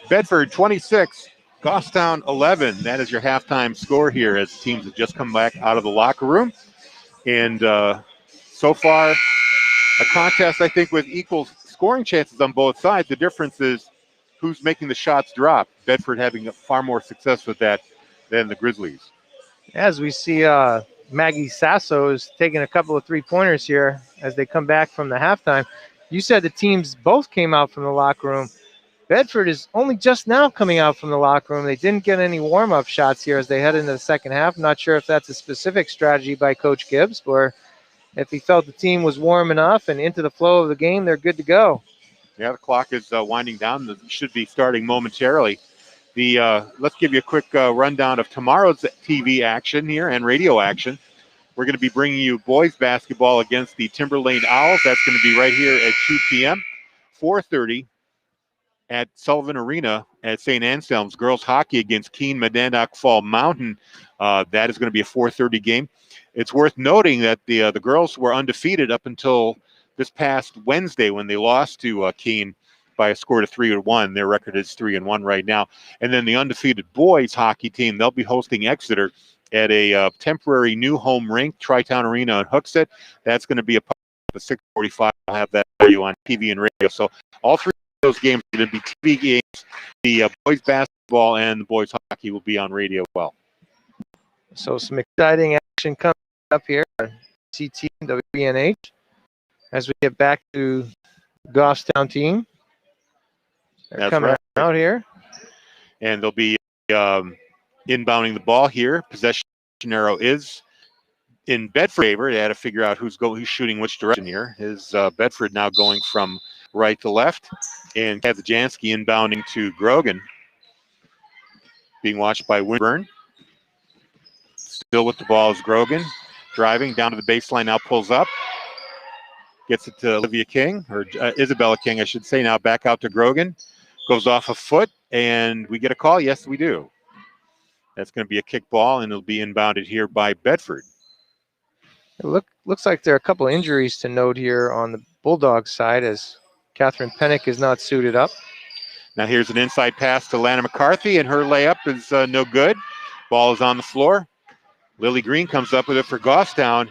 Bedford 26, Goffstown 11. That is your halftime score here as teams have just come back out of the locker room. And so far, a contest, I think, with equal scoring chances on both sides. The difference is who's making the shots drop. Bedford having far more success with that than the Grizzlies. As we see Maggie Sasso is taking a couple of three-pointers here as they come back from the halftime. You said the teams both came out from the locker room. Bedford is only just now coming out from the locker room. They didn't get any warm-up shots here as they head into the second half. I'm not sure if that's a specific strategy by Coach Gibbs or if he felt the team was warm enough and into the flow of the game, they're good to go. Yeah, the clock is winding down. It should be starting momentarily. Let's give you a quick rundown of tomorrow's TV action here and radio action. We're going to be bringing you boys basketball against the Timberlane Owls. That's going to be right here at 2 p.m. 4:30 at Sullivan Arena at St. Anselm's. Girls hockey against Keene Medanock Fall Mountain. That is going to be a 4:30 game. It's worth noting that the girls were undefeated up until this past Wednesday when they lost to Keene by a score of 3-1. Their record is 3-1 right now. And then the undefeated boys hockey team, they'll be hosting Exeter at a temporary new home rink, Tri-Town Arena in Hooksett. That's going to be a 6:45. I'll have that for you on TV and radio. So all three of those games are going to be TV games. The boys basketball and the boys hockey will be on radio as well. So some exciting action coming up here on BCTV and WBNH as we get back to Goffstown team. They're coming out here. And they'll be inbounding the ball here. Possession arrow is in Bedford favor. They had to figure out who's shooting which direction here. Is Bedford now going from right to left. And Kazajansky inbounding to Grogan. Being watched by Winburn. Still with the ball is Grogan. Driving down to the baseline, now pulls up. Gets it to Olivia King, or Isabella King, I should say now. Back out to Grogan. Goes off a foot, and we get a call. Yes, we do. That's going to be a kick ball, and it'll be inbounded here by Bedford. It looks like there are a couple of injuries to note here on the Bulldogs side as Catherine Pennick is not suited up. Now here's an inside pass to Lana McCarthy, and her layup is no good. Ball is on the floor. Lily Green comes up with it for Goffstown,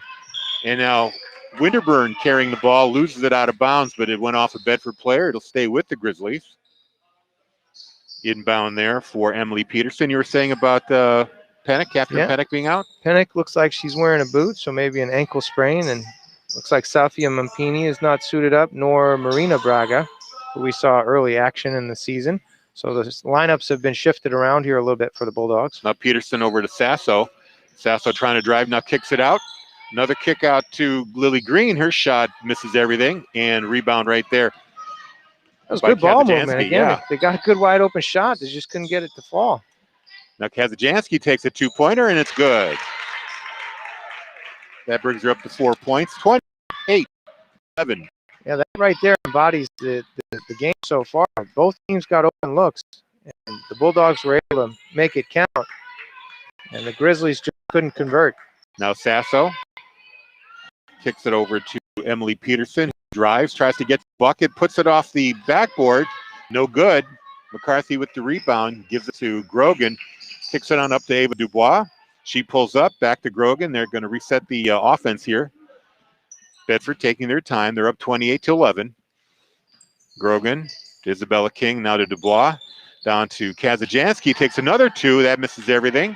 and now Winterburn carrying the ball, loses it out of bounds, but it went off a Bedford player. It'll stay with the Grizzlies. Inbound there for Emily Peterson. You were saying about Pennick, Catherine Pennick being out? Pennick looks like she's wearing a boot, so maybe an ankle sprain, and looks like Safia Mampini is not suited up, nor Marina Braga, who we saw early action in the season. So the lineups have been shifted around here a little bit for the Bulldogs. Now Peterson over to Sasso. Sasso trying to drive, now kicks it out. Another kick out to Lily Green. Her shot misses everything, and rebound right there. That was good ball movement. Again, yeah. They got a good wide open shot. They just couldn't get it to fall. Now Kazajansky takes a two-pointer, and it's good. That brings her up to 4 points. 28-11. Yeah, that right there embodies the game so far. Both teams got open looks, and the Bulldogs were able to make it count. And the Grizzlies just couldn't convert. Now Sasso kicks it over to Emily Peterson, who drives, tries to get the bucket, puts it off the backboard. No good. McCarthy with the rebound, gives it to Grogan, kicks it on up to Ava Dubois. She pulls up, back to Grogan. They're going to reset the offense here. Bedford taking their time. They're up 28-11. Grogan to Isabella King, now to Dubois. Down to Kazajansky, takes another two. That misses everything.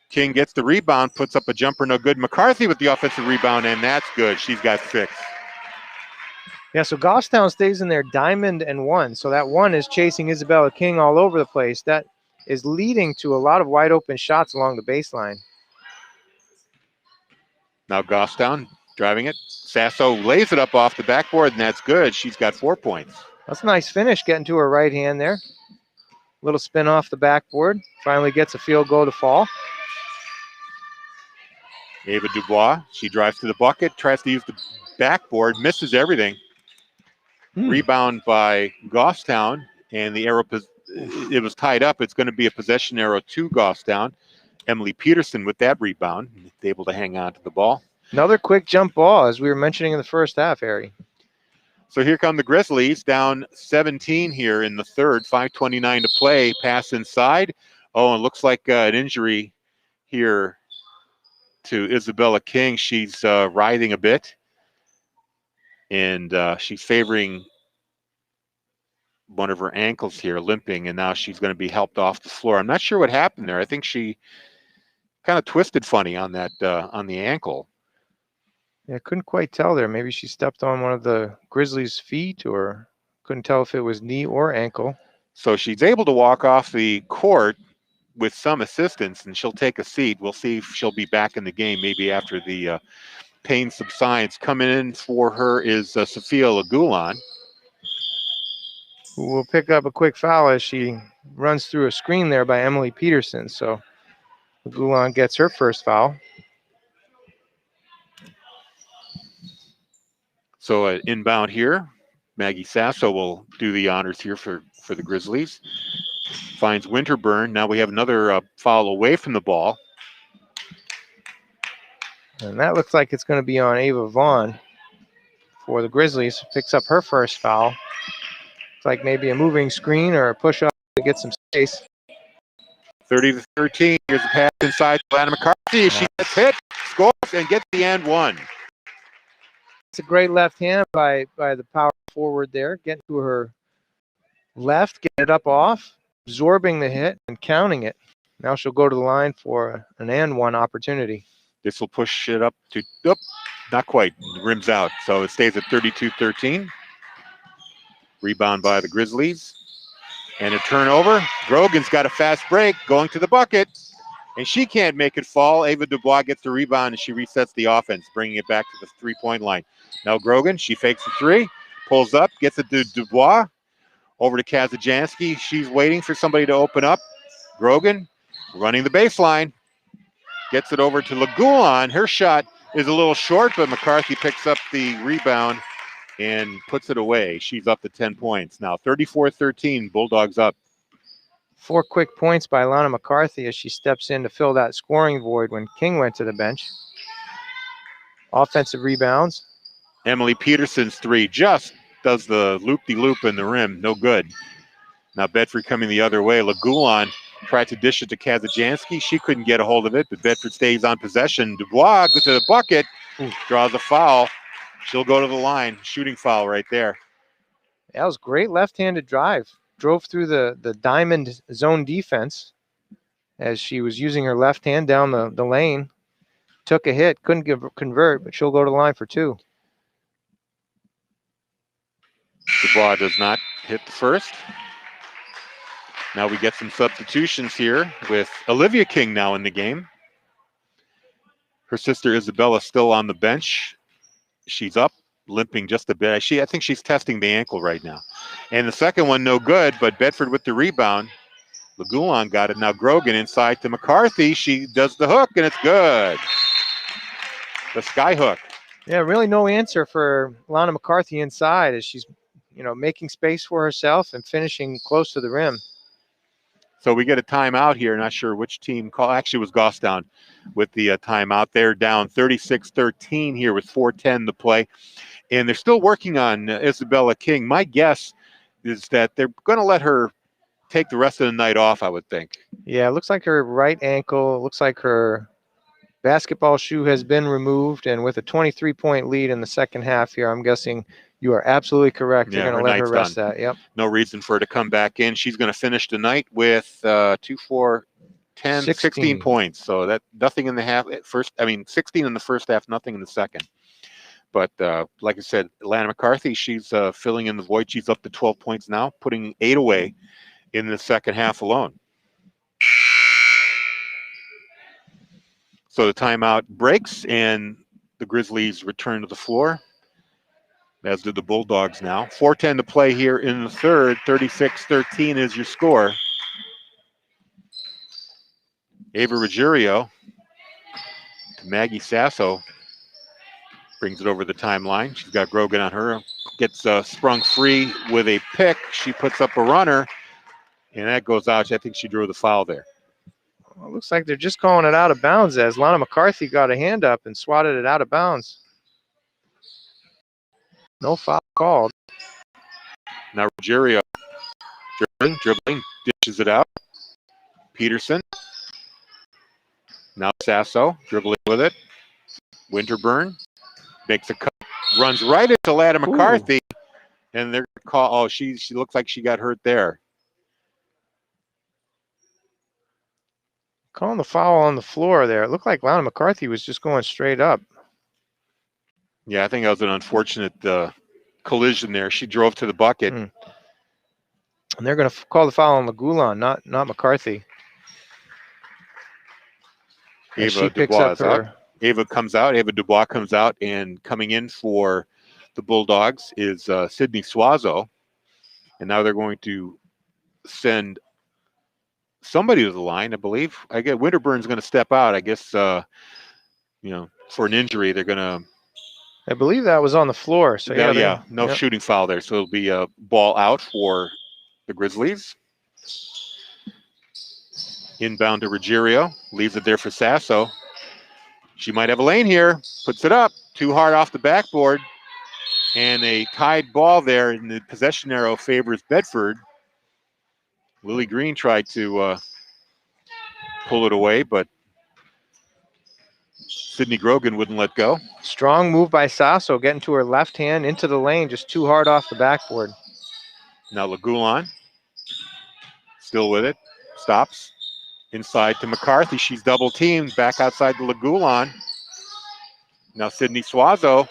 King gets the rebound, puts up a jumper, no good. McCarthy with the offensive rebound, and that's good. She's got 6. Yeah, so Goffstown stays in their diamond and 1. So that 1 is chasing Isabella King all over the place. That is leading to a lot of wide open shots along the baseline. Now Goffstown driving it. Sasso lays it up off the backboard, and that's good. She's got 4 points. That's a nice finish, getting to her right hand there. Little spin off the backboard. Finally gets a field goal to fall. Ava Dubois, she drives to the bucket, tries to use the backboard, misses everything. Rebound by Goffstown, and the arrow it was tied up. It's going to be a possession arrow to Goffstown. Emily Peterson with that rebound, able to hang on to the ball. Another quick jump ball, as we were mentioning in the first half, Harry. So here come the Grizzlies, down 17 here in the third, 5:29 to play, pass inside. Oh, and looks like an injury here to Isabella King. She's writhing a bit, and she's favoring one of her ankles here, limping, and now she's going to be helped off the floor. I'm not sure what happened there. I think she kind of twisted funny on that on the ankle. Yeah, I couldn't quite tell there. Maybe she stepped on one of the Grizzlies' feet, or couldn't tell if it was knee or ankle. So she's able to walk off the court with some assistance, and she'll take a seat. We'll see if she'll be back in the game maybe after the pain subsides. Coming in for her is Sophia Lagulan, Who will pick up a quick foul as she runs through a screen there by Emily Peterson. So Gulan gets her first foul. So inbound here, Maggie Sasso will do the honors here for the Grizzlies. Finds Winterburn. Now we have another foul away from the ball. And that looks like it's going to be on Ava Vaughn for the Grizzlies. Picks up her first foul. It's like maybe a moving screen or a push-up to get some space. 30-13. Here's a pass inside to Lana McCarthy. She gets hit, scores, and gets the and one. It's a great left hand by the power forward there. Getting to her left, getting it up off, absorbing the hit, and counting it. Now she'll go to the line for an and one opportunity. This will push it up to, not quite, rims out. So it stays at 32-13. Rebound by the Grizzlies. And a turnover. Grogan's got a fast break, going to the bucket. And she can't make it fall. Ava Dubois gets the rebound, and she resets the offense, bringing it back to the three-point line. Now Grogan, she fakes the three, pulls up, gets it to Dubois. Over to Kazajanski. She's waiting for somebody to open up. Grogan running the baseline. Gets it over to Lagulan. Her shot is a little short, but McCarthy picks up the rebound and puts it away. She's up to 10 points. Now 34-13, Bulldogs up. 4 quick points by Lana McCarthy as she steps in to fill that scoring void when King went to the bench. Offensive rebounds. Emily Peterson's three just does the loop-de-loop in the rim. No good. Now Bedford coming the other way. Lagulan tried to dish it to Kazajanski. She couldn't get a hold of it, but Bedford stays on possession. Dubois goes to the bucket, draws a foul. She'll go to the line. Shooting foul right there. That was great left-handed drive. Drove through the diamond zone defense as she was using her left hand down the lane. Took a hit, couldn't convert, but she'll go to the line for two. Dubois does not hit the first. Now we get some substitutions here with Olivia King now in the game. Her sister Isabella still on the bench. She's up, limping just a bit. I think she's testing the ankle right now. And the second one, no good, but Bedford with the rebound. Lagulan got it. Now Grogan inside to McCarthy. She does the hook, and it's good. The sky hook. Yeah, really no answer for Lana McCarthy inside as she's, making space for herself and finishing close to the rim. So we get a timeout here. Not sure which team called. Actually, it was Goffstown with the timeout. They're down 36-13 here with 4:10 to play. And they're still working on Isabella King. My guess is that they're going to let her take the rest of the night off, I would think. Yeah, it looks like her right ankle, it looks like her basketball shoe has been removed. And with a 23-point lead in the second half here, I'm guessing you are absolutely correct. You're going to let her rest that. Yep. No reason for her to come back in. She's going to finish tonight with 2, 4, 10, 16 points. So that nothing in the half. 16 in the first half, nothing in the second. But like I said, Lana McCarthy, she's filling in the void. She's up to 12 points now, putting 8 away in the second half alone. So the timeout breaks, and the Grizzlies return to the floor, as did the Bulldogs now. 4:10 to play here in the third. 36-13 is your score. Ava Ruggiero to Maggie Sasso. Brings it over the timeline. She's got Grogan on her. Gets sprung free with a pick. She puts up a runner. And that goes out. I think she drew the foul there. Well, it looks like they're just calling it out of bounds as Lana McCarthy got a hand up and swatted it out of bounds. No foul called. Now Ruggiero dribbling, dishes it out. Peterson. Now Sasso dribbling with it. Winterburn makes a cut, runs right into Lana McCarthy, and they're call. Oh, she looks like she got hurt there. Calling the foul on the floor there. It looked like Lana McCarthy was just going straight up. Yeah, I think that was an unfortunate collision there. She drove to the bucket. And they're going to call the foul on Lagulan, not McCarthy. Ava Dubois is out. Ava comes out. Ava Dubois comes out, and coming in for the Bulldogs is Sydney Suazo. And now they're going to send somebody to the line, I believe. I guess Winterburn's going to step out. I guess, for an injury, they're going to. I believe that was on the floor. So no shooting foul there. So it'll be a ball out for the Grizzlies. Inbound to Ruggiero. Leaves it there for Sasso. She might have a lane here. Puts it up. Too hard off the backboard. And a tied ball there in the possession arrow favors Bedford. Lily Green tried to pull it away, but Sydney Grogan wouldn't let go. Strong move by Sasso, getting to her left hand into the lane, just too hard off the backboard. Now Lagulan, still with it, stops. Inside to McCarthy, she's double teamed, back outside to Lagulan. Now Sydney Suazo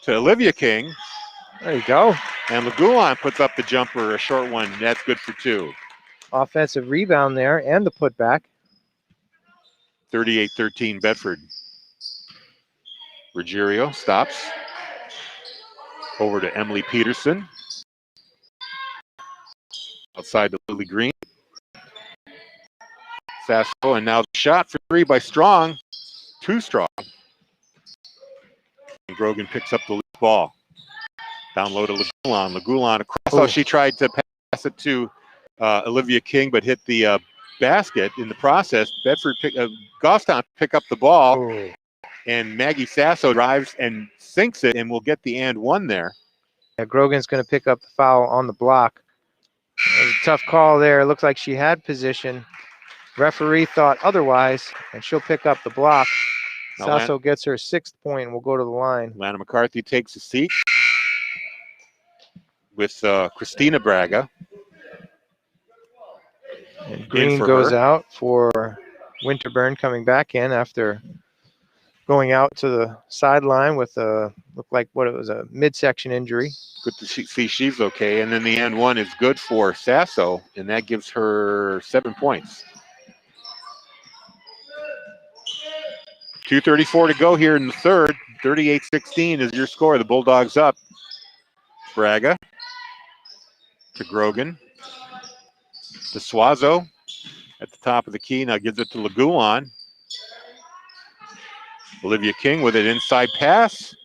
to Olivia King. There you go. And Lagulan puts up the jumper, a short one, that's good for two. Offensive rebound there and the putback. 38-13 Bedford. Ruggiero stops. Over to Emily Peterson. Outside to Lily Green. Sasso, and now the shot for three by Strong. Too strong. And Grogan picks up the loose ball. Down low to Lagulan. Lagulan across. Oh, she tried to pass it to Olivia King, but hit the basket in the process. Bedford Goffstown pick up the ball. And Maggie Sasso drives and sinks it, and we'll get the and one there. Yeah, Grogan's going to pick up the foul on the block. It was a tough call there. It looked like she had position. Referee thought otherwise, and she'll pick up the block. Sasso gets her 6th point and will go to the line. Lana McCarthy takes a seat with Christina Braga. And Green goes out for Winterburn coming back in after going out to the sideline with looked like what it was, a midsection injury. Good to see she's okay. And then the and one is good for Sasso, and that gives her 7 points. 2:34 to go here in the third. 38-16 is your score. The Bulldogs up. Braga to Grogan to Suazo at the top of the key. Now gives it to Lagulan. Olivia King with it inside pass.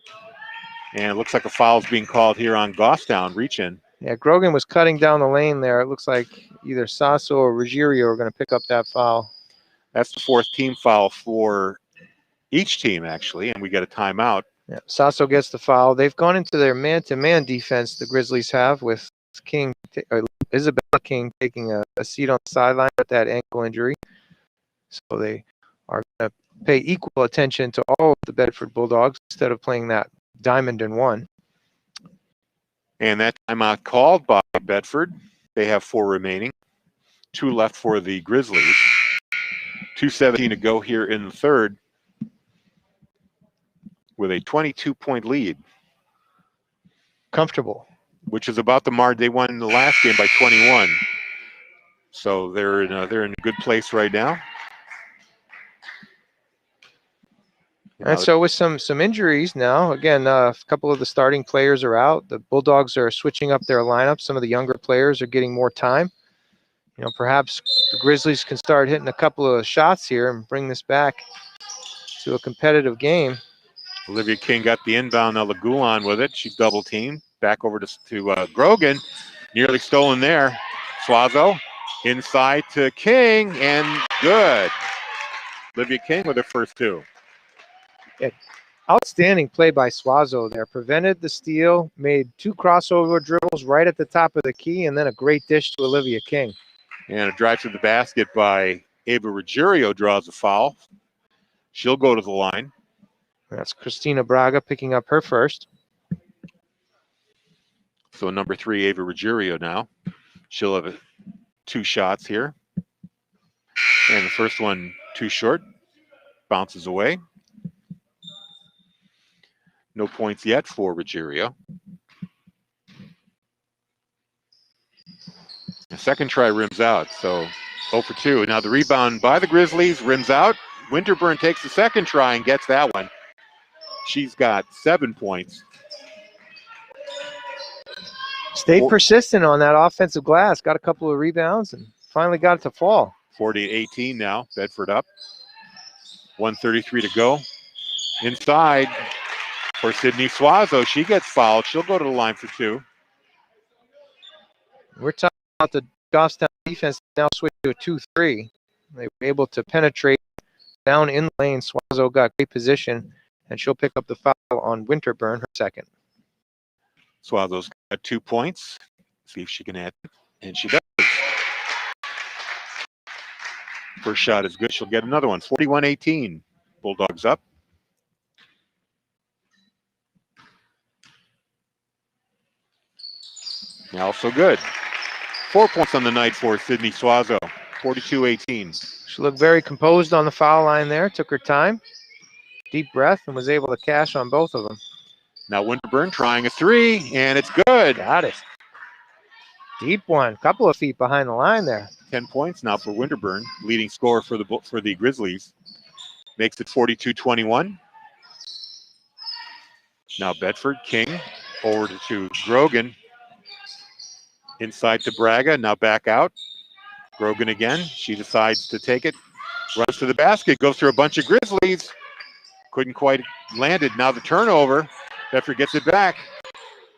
And it looks like a foul is being called here on Goffstown. Reach in. Yeah, Grogan was cutting down the lane there. It looks like either Sasso or Ruggiero are going to pick up that foul. That's the 4th team foul for each team, actually, and we get a timeout. Yeah, Sasso gets the foul. They've gone into their man-to-man defense, the Grizzlies have, with King, Isabella King taking a seat on the sideline with that ankle injury. So they are going to pay equal attention to all of the Bedford Bulldogs instead of playing that diamond and one. And that timeout called by Bedford. They have 4 remaining. 2 left for the Grizzlies. 2:17 to go here in the third with a 22-point lead. Comfortable. Which is about the mark. They won the last game by 21. So they're in a good place right now. And so with some injuries now, again, a couple of the starting players are out. The Bulldogs are switching up their lineup. Some of the younger players are getting more time. Perhaps the Grizzlies can start hitting a couple of shots here and bring this back to a competitive game. Olivia King got the inbound. Now Lagulan with it. She's double teamed. Back over to Grogan. Nearly stolen there. Suazo Inside to King, and good. Olivia King with her first two. Outstanding play by Suazo there. Prevented the steal, made two crossover dribbles right at the top of the key, and then a great dish to Olivia King. And a drive to the basket by Ava Ruggiero draws a foul. She'll go to the line. That's Christina Braga picking up her first. So number 3, Ava Ruggiero now. She'll have 2 shots here. And the first one too short. Bounces away. No points yet for Ruggiero. The second try rims out, so 0 for 2. Now the rebound by the Grizzlies rims out. Winterburn takes the second try and gets that one. She's got 7 points. Stayed persistent on that offensive glass. Got a couple of rebounds and finally got it to fall. 40-18 now. Bedford up. 1:33 to go. Inside for Sydney Suazo. She gets fouled. She'll go to the line for 2. We're talking about the Goffstown defense now switched to a 2-3. They were able to penetrate down in the lane. Suazo got great position, and she'll pick up the foul on Winterburn, her second. Suazo's got 2 points. See if she can add. And she does. First shot is good. She'll get another one. 41-18. Bulldogs up. Now also good. 4 points on the night for Sydney Suazo. 42-18. She looked very composed on the foul line there. Took her time. Deep breath and was able to cash on both of them. Now Winterburn trying a 3, and it's good. Got it. Deep one. Couple of feet behind the line there. 10 points now for Winterburn, leading scorer for the Grizzlies. Makes it 42-21. Now Bedford, King, over to Grogan. Inside to Braga, now back out. Grogan again, she decides to take it. Runs to the basket, goes through a bunch of Grizzlies. Couldn't quite land it. Now the turnover. Bedford gets it back.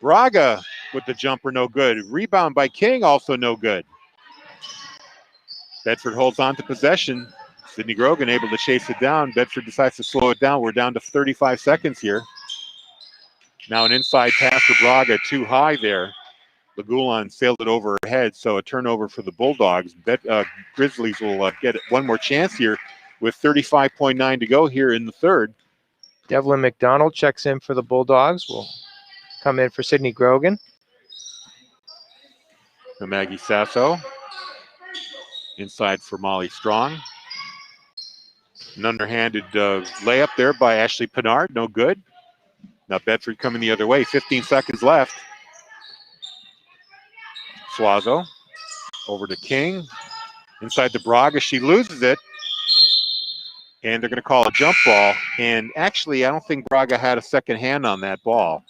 Braga with the jumper, no good. Rebound by King, also no good. Bedford holds on to possession. Sydney Grogan able to chase it down. Bedford decides to slow it down. We're down to 35 seconds here. Now an inside pass for Braga, too high there. Lagulon sailed it over her head, so a turnover for the Bulldogs. Grizzlies will get one more chance here with 35.9 to go here in the third. Devlin McDonald checks in for the Bulldogs. Will come in for Sydney Grogan. Now Maggie Sasso. Inside for Molly Strong. An underhanded layup there by Ashley Pinard. No good. Now Bedford coming the other way. 15 seconds left. Suazo over to King. Inside to Braga. She loses it. And they're going to call a jump ball. And actually, I don't think Braga had a second hand on that ball.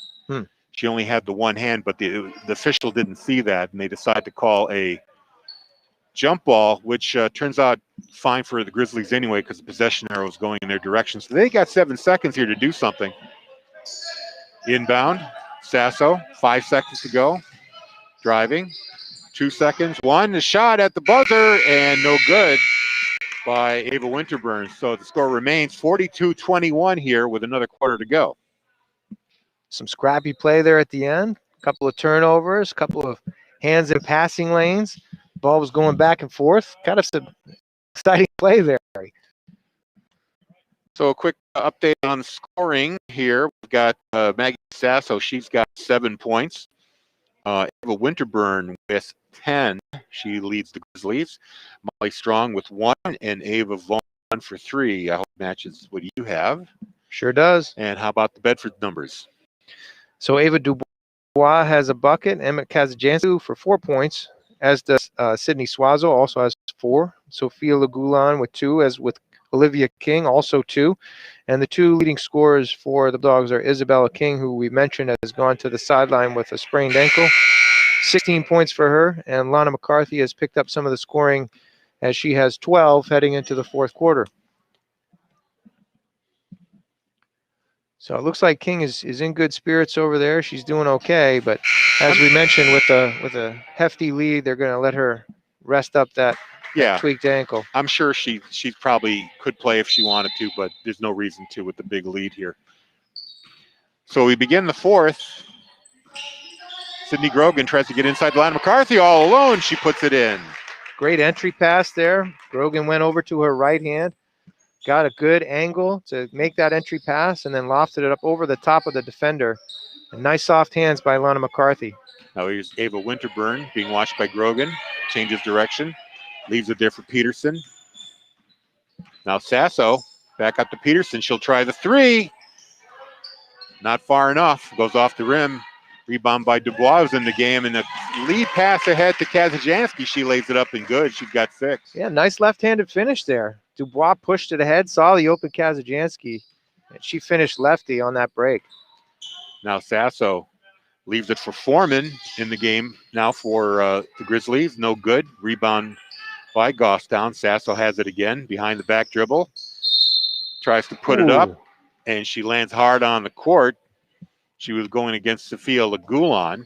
She only had the one hand, but the official didn't see that. And they decided to call a jump ball, which turns out fine for the Grizzlies anyway because the possession arrow is going in their direction. So they got 7 seconds here to do something. Inbound, Sasso, 5 seconds to go. Driving, 2 seconds. One, a shot at the buzzer, and no good by Ava Winterburn. So the score remains 42-21 here with another quarter to go. Some scrappy play there at the end. A couple of turnovers, a couple of hands in passing lanes. Ball was going back and forth. Kind of some exciting play there. So a quick update on scoring here. We've got Maggie Sasso. She's got 7 points. Ava Winterburn with 10. She leads the Grizzlies. Molly Strong with 1, and Ava Vaughn for 3. I hope it matches what you have. Sure does. And how about the Bedford numbers? So Ava Dubois has a bucket. Emma Kazajansu for 4 points, as does Sydney Suazo, also has 4. Sophia Lagulon with 2, as with Olivia King, also 2. And the 2 leading scorers for the Dogs are Isabella King, who we mentioned has gone to the sideline with a sprained ankle. 16 points for her. And Lana McCarthy has picked up some of the scoring as she has 12 heading into the fourth quarter. So it looks like King is in good spirits over there. She's doing okay, but as we mentioned, with a hefty lead, they're going to let her rest up that Yeah, tweaked ankle. I'm sure she probably could play if she wanted to, but there's no reason to with the big lead here. So we begin the fourth. Sydney Grogan tries to get inside the line. McCarthy all alone. She puts it in. Great entry pass there. Grogan went over to her right hand, got a good angle to make that entry pass, and then lofted it up over the top of the defender. And nice soft hands by Lana McCarthy. Now here's Ava Winterburn being watched by Grogan. Changes direction. Leaves it there for Peterson. Now Sasso back up to Peterson. She'll try the three. Not far enough. Goes off the rim. Rebound by Dubois was in the game. And a lead pass ahead to Kazajanski. She lays it up and good. She's got 6. Yeah, nice left-handed finish there. Dubois pushed it ahead, saw the open Kazajanski, and she finished lefty on that break. Now Sasso leaves it for Foreman in the game now for the Grizzlies. No good. Rebound by Goffstown. Sasso has it again behind the back dribble. Tries to put it up, and she lands hard on the court. She was going against Sophia Lagulon.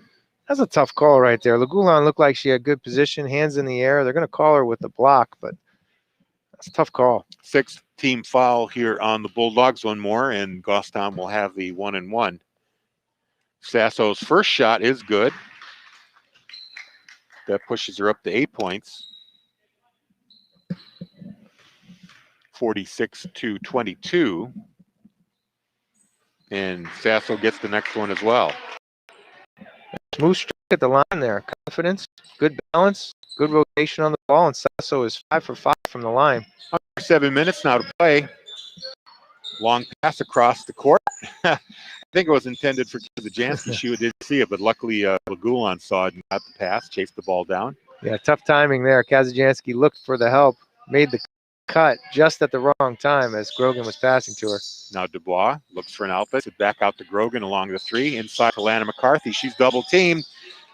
That's a tough call right there. Lagulon looked like she had good position, hands in the air. They're going to call her with the block, but that's a tough call. 6th team foul here on the Bulldogs. One more, and Goffstown will have the 1-and-1. Sasso's first shot is good. That pushes her up to 8 points. 46-22. And Sasso gets the next one as well. Smooth strike at the line there. Confidence, good balance, good rotation on the ball, and Sasso is 5 for 5 from the line. Under 7 minutes now to play. Long pass across the court. I think it was intended for Kazajanski. She didn't see it, but luckily Lagulon saw it and got the pass, chased the ball down. Yeah, tough timing there. Kazajanski looked for the help, made the cut just at the wrong time as Grogan was passing to her. Now Dubois looks for an outlet. Back out to Grogan along the 3. Inside to Lana McCarthy. She's double teamed.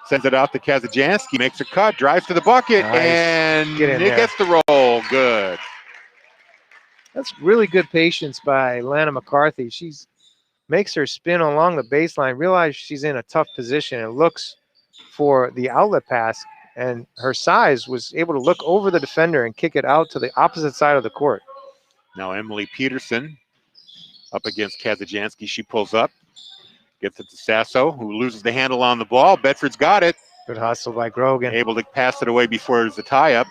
Sends it out to Kazajanski. Makes a cut. Drives to the bucket. Nice. And Get in it there. gets the roll. Good. That's really good patience by Lana McCarthy. She's makes her spin along the baseline, realize she's in a tough position, and looks for the outlet pass. And her size was able to look over the defender and kick it out to the opposite side of the court. Now Emily Peterson up against Kazajanski. She pulls up. Gets it to Sasso, who loses the handle on the ball. Bedford's got it. Good hustle by Grogan. Able to pass it away before there's a tie-up.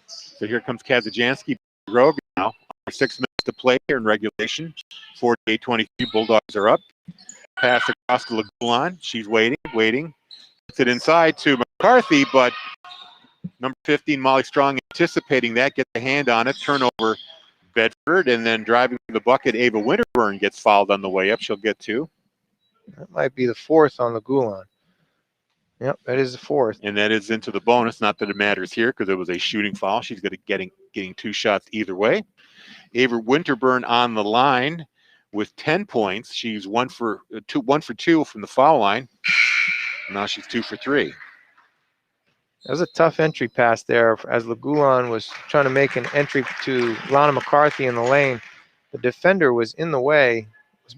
So here comes Kazajanski. Grogan now. 6 minutes to play here in regulation. 48-23. Bulldogs are up. Pass across to Lagulon. She's waiting. Puts it inside to McCarthy, but number 15, Molly Strong, anticipating that, gets a hand on it. Turnover, Bedford, and then driving to the bucket, Ava Winterburn gets fouled on the way up. She'll get 2. That might be the 4th on Lagulon. Yep, that is the 4th. And that is into the bonus. Not that it matters here because it was a shooting foul. She's going to getting 2 shots either way. Ava Winterburn on the line with 10 points. She's 1 for 2 from the foul line. Now she's 2 for 3. That was a tough entry pass there as Lagulon was trying to make an entry to Lana McCarthy in the lane. The defender was in the way, was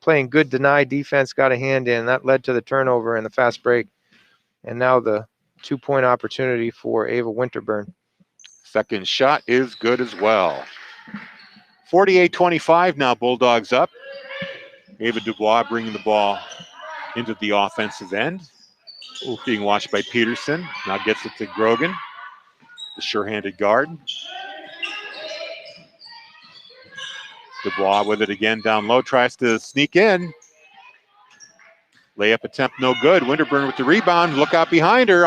playing good deny defense, got a hand in. That led to the turnover and the fast break. And now the 2-point opportunity for Ava Winterburn. Second shot is good as well. 48-25 now, Bulldogs up. Ava Dubois bringing the ball into the offensive end. Being watched by Peterson. Now gets it to Grogan, the sure-handed guard. Dubois with it again down low, tries to sneak in. Layup attempt no good. Winterburn with the rebound. Look out behind her.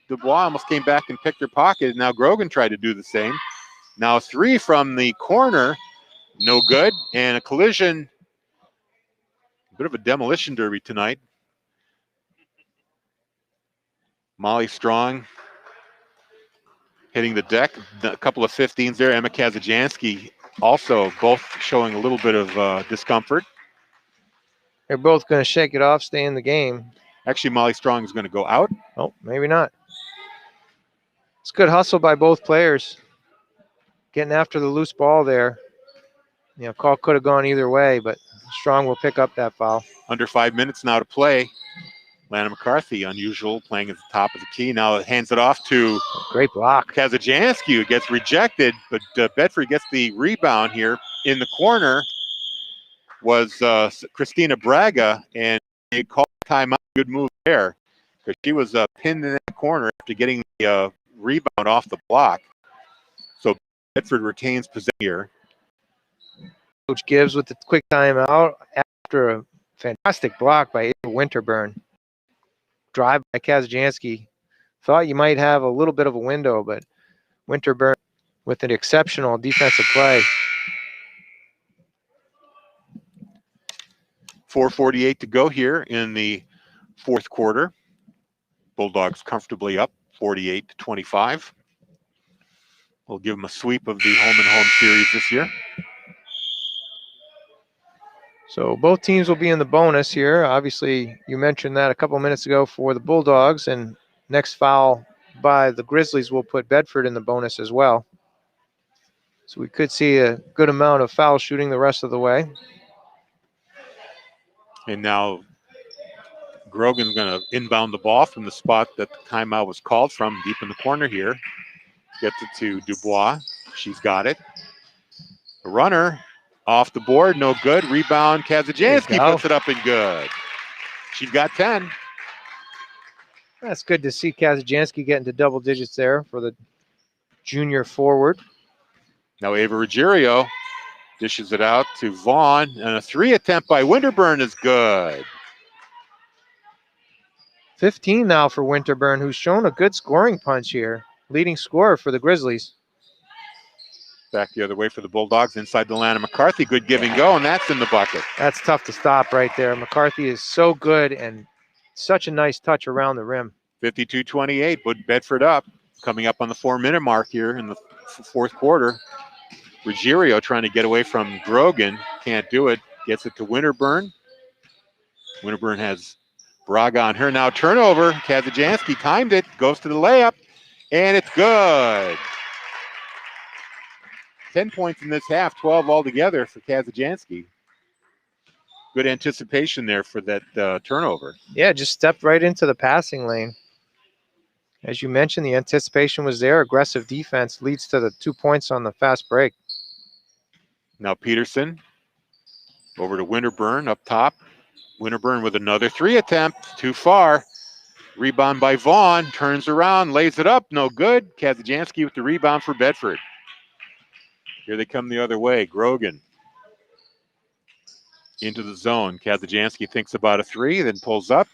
Dubois almost came back and picked her pocket. Now Grogan tried to do the same. Now 3 from the corner. No good. And a collision. A bit of a demolition derby tonight. Molly Strong hitting the deck. A couple of 15s there. Emma Kazajanski also both showing a little bit of discomfort. They're both going to shake it off, stay in the game. Actually, Molly Strong is going to go out. Oh, maybe not. It's good hustle by both players. Getting after the loose ball there. You know, call could have gone either way, but Strong will pick up that foul. Under 5 minutes now to play. Lana McCarthy, unusual, playing at the top of the key. Now it hands it off to Great block. Kazajansky, who gets rejected, but Bedford gets the rebound here. In the corner was Christina Braga, and they called timeout. Good move there, because she was pinned in that corner after getting the rebound off the block. So Bedford retains possession here. Coach Gibbs with the quick timeout after a fantastic block by Ava Winterburn. Drive by Kazajansky. Thought you might have a little bit of a window, but Winterburn with an exceptional defensive play. 4:48 to go here in the fourth quarter. Bulldogs comfortably up 48-25. We'll give them a sweep of the home-and-home series this year. So both teams will be in the bonus here. Obviously, you mentioned that a couple minutes ago for the Bulldogs, and next foul by the Grizzlies will put Bedford in the bonus as well. So we could see a good amount of foul shooting the rest of the way. And now Grogan's going to inbound the ball from the spot that the timeout was called from, deep in the corner here. Gets it to Dubois. She's got it. A runner off the board, no good. Rebound, Kazajansky puts it up and good. She's got 10. That's good to see Kazajansky get into double digits there for the junior forward. Now Ava Ruggiero dishes it out to Vaughn, and a three attempt by Winterburn is good. 15 now for Winterburn, who's shown a good scoring punch here. Leading scorer for the Grizzlies. Back the other way for the Bulldogs, inside the Lana McCarthy. Good give and go, and that's in the bucket. That's tough to stop right there. McCarthy is so good and such a nice touch around the rim. 52-28, but Bedford up. Coming up on the 4-minute mark here in the fourth quarter. Ruggiero trying to get away from Grogan. Can't do it. Gets it to Winterburn. Winterburn has Braga on her now. Turnover. Kazajansky timed it. Goes to the layup. And it's good. 10 points in this half. 12 altogether for Kazajansky. Good anticipation there for that turnover. Yeah, just stepped right into the passing lane. As you mentioned, the anticipation was there. Aggressive defense leads to the 2 points on the fast break. Now Peterson over to Winterburn up top. Winterburn with another three attempt. Too far. Rebound by Vaughn. Turns around, lays it up. No good. Kazajansky with the rebound for Bedford. Here they come the other way. Grogan into the zone. Kazajansky thinks about a three, then pulls up.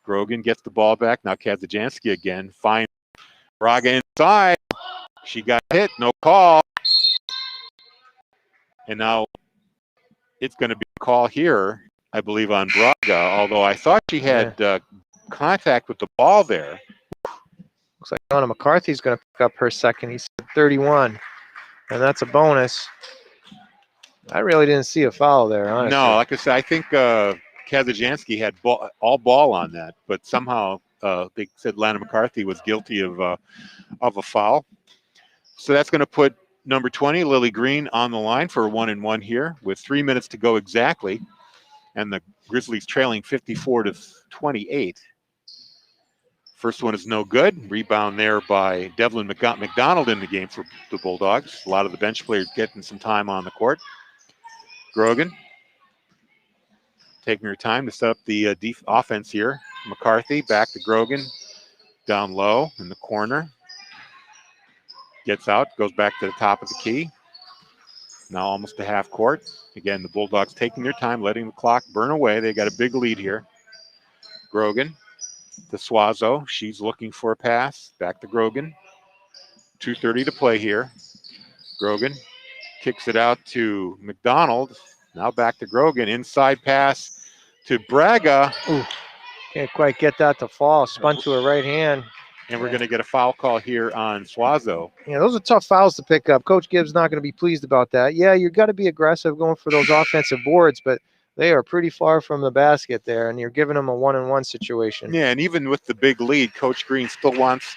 Grogan gets the ball back. Now Kazajansky again. Finds Braga inside. She got hit. No call. And now it's going to be a call here, I believe, on Braga, although I thought she had contact with the ball there. Looks like Donna McCarthy's going to pick up her second. He said 31, and that's a bonus. I really didn't see a foul there, honestly. No, like I said, I think Kazajansky had all ball on that, but somehow they said Lana McCarthy was guilty of a foul. So that's going to put number 20, Lily Green, on the line for a 1-and-1 here with 3 minutes to go exactly. And the Grizzlies trailing 54-28. First one is no good. Rebound there by Devlin McDonald in the game for the Bulldogs. A lot of the bench players getting some time on the court. Grogan taking her time to set up the offense here. McCarthy back to Grogan. Down low in the corner. Gets out, goes back to the top of the key. Now almost to half court. Again, the Bulldogs taking their time, letting the clock burn away. They got a big lead here. Grogan to Suazo. She's looking for a pass. Back to Grogan. 2:30 to play here. Grogan kicks it out to McDonald. Now back to Grogan. Inside pass to Braga. Ooh, can't quite get that to fall. Spun to her right hand. And we're going to get a foul call here on Suazo. Yeah, those are tough fouls to pick up. Coach Gibbs not going to be pleased about that. Yeah, you've got to be aggressive going for those offensive boards, but they are pretty far from the basket there, and you're giving them a 1-and-1 situation. Yeah, and even with the big lead, Coach Green still wants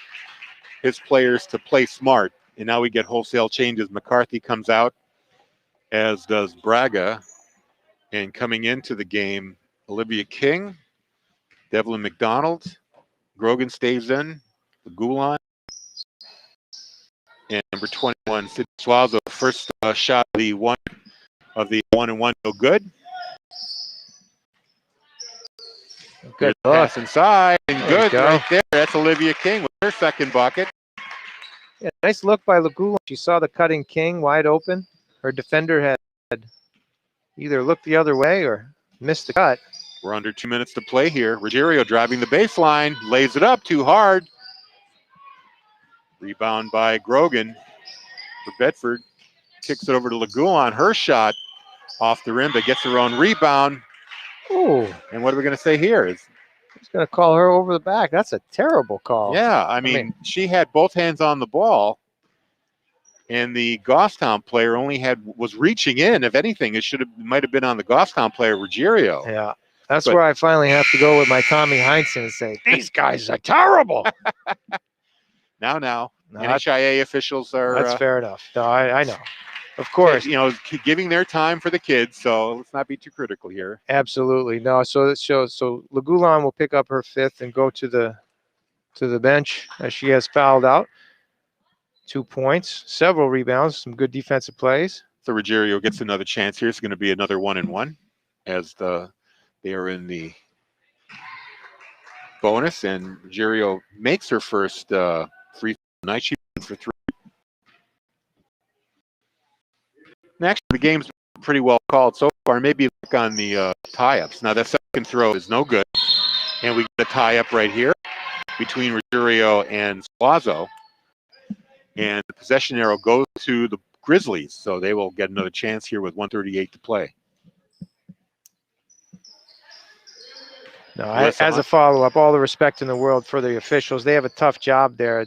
his players to play smart. And now we get wholesale changes. McCarthy comes out, as does Braga. And coming into the game, Olivia King Devlin McDonald. Grogan stays in. Gulan. And number 21, Sid Suazo. First shot of the 1-and-1, no good. Good Pass inside, and There you good go. right there. That's Olivia King with her second bucket. Yeah, nice look by Lagula. She saw the cutting King wide open. Her defender had either looked the other way or missed the cut. We're under 2 minutes to play here. Ruggiero driving the baseline, lays it up too hard. Rebound by Grogan for Bedford. Kicks it over to Lagula. Her shot off the rim, but gets her own rebound. Ooh, And what are we going to say here? he's going to call her over the back. That's a terrible call. Yeah, I mean, she had both hands on the ball, and the Goffstown player was reaching in. If anything, it might have been on the Goffstown player, Ruggiero. Yeah, that's where I finally have to go with my Tommy Heinsohn and say, these guys are terrible. Now, No, NHIA officials are. that's fair enough. No, I know. Of course. Giving their time for the kids, so let's not be too critical here. Absolutely. No, so Lagulan will pick up her fifth and go to the bench as she has fouled out. 2 points, several rebounds, some good defensive plays. So Ruggiero gets another chance here. It's going to be another 1-and-1 as they are in the bonus, and Ruggiero makes her first free throw night. She's for 3. And actually, the game's pretty well called so far. Maybe look on the tie-ups. Now, that second throw is no good, and we get a tie-up right here between Ruggiero and Suazo. And the possession arrow goes to the Grizzlies, so they will get another chance here with 1:38 to play. No, as a follow-up, all the respect in the world for the officials. They have a tough job there.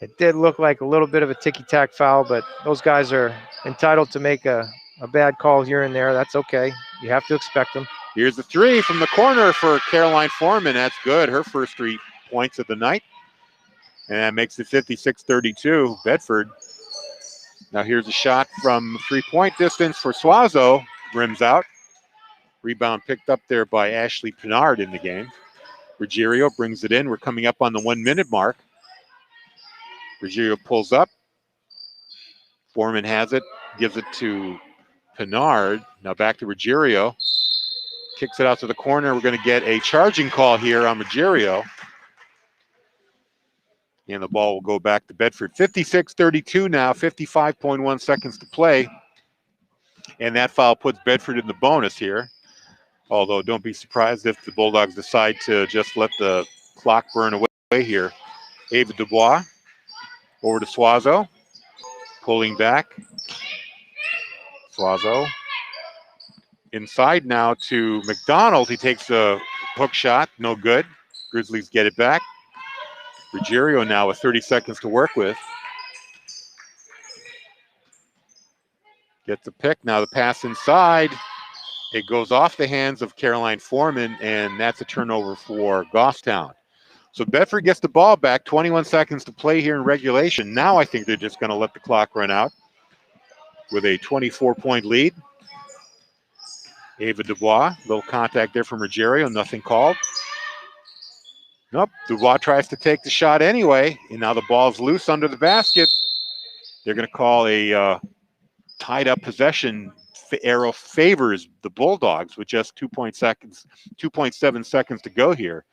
It did look like a little bit of a ticky-tack foul, but those guys are entitled to make a bad call here and there. That's okay. You have to expect them. Here's the three from the corner for Caroline Foreman. That's good. Her first 3 points of the night. And that makes it 56-32, Bedford. Now here's a shot from 3-point distance for Suazo. Rims out. Rebound picked up there by Ashley Pinard in the game. Ruggiero brings it in. We're coming up on the 1-minute mark. Ruggiero pulls up. Foreman has it, gives it to Pinard. Now back to Ruggiero. Kicks it out to the corner. We're going to get a charging call here on Ruggiero. And the ball will go back to Bedford. 56-32 now, 55.1 seconds to play. And that foul puts Bedford in the bonus here. Although don't be surprised if the Bulldogs decide to just let the clock burn away here. Ava Dubois over to Suazo. Pulling back. Suazo. Inside now to McDonald. He takes a hook shot. No good. Grizzlies get it back. Ruggiero now with 30 seconds to work with. Gets the pick. Now the pass inside. It goes off the hands of Caroline Foreman, and that's a turnover for Goffstown. So Bedford gets the ball back. 21 seconds to play here in regulation. Now I think they're just going to let the clock run out with a 24-point lead. Ava Dubois, little contact there from Ruggiero, nothing called. Nope, Dubois tries to take the shot anyway, and now the ball's loose under the basket. They're going to call a tied-up possession. Arrow favors the Bulldogs with just 2.7 seconds to go here.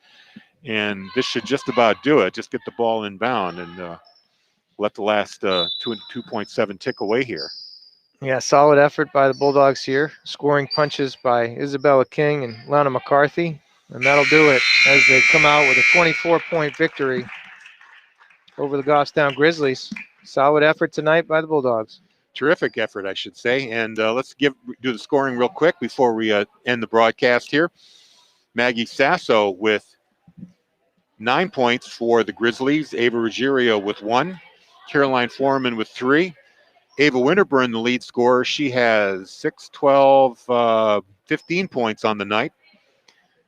And this should just about do it. Just get the ball inbound and let the last 2.7 tick away here. Yeah, solid effort by the Bulldogs here. Scoring punches by Isabella King and Lana McCarthy. And that'll do it as they come out with a 24-point victory over the Goffstown Grizzlies. Solid effort tonight by the Bulldogs. Terrific effort, I should say. And let's do the scoring real quick before we end the broadcast here. Maggie Sasso with 9 points for the Grizzlies. Ava Ruggiero with 1. Caroline Foreman with 3. Ava Winterburn, the lead scorer. She has 6, 12, 15 points on the night.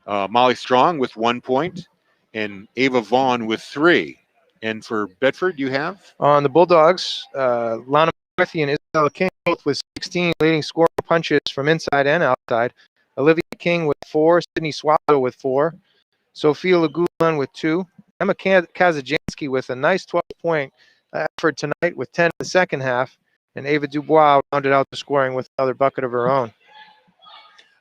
Molly Strong with 1 point. And Ava Vaughn with 3. And for Bedford, you have? On the Bulldogs, Lana McCarthy and Isabella King both with 16 leading scoring punches from inside and outside. Olivia King with 4, Sydney Suazo with 4. Sophia Lagulan with 2. Emma Kazajanski with a nice 12-point effort tonight with 10 in the second half. And Ava Dubois rounded out the scoring with another bucket of her own.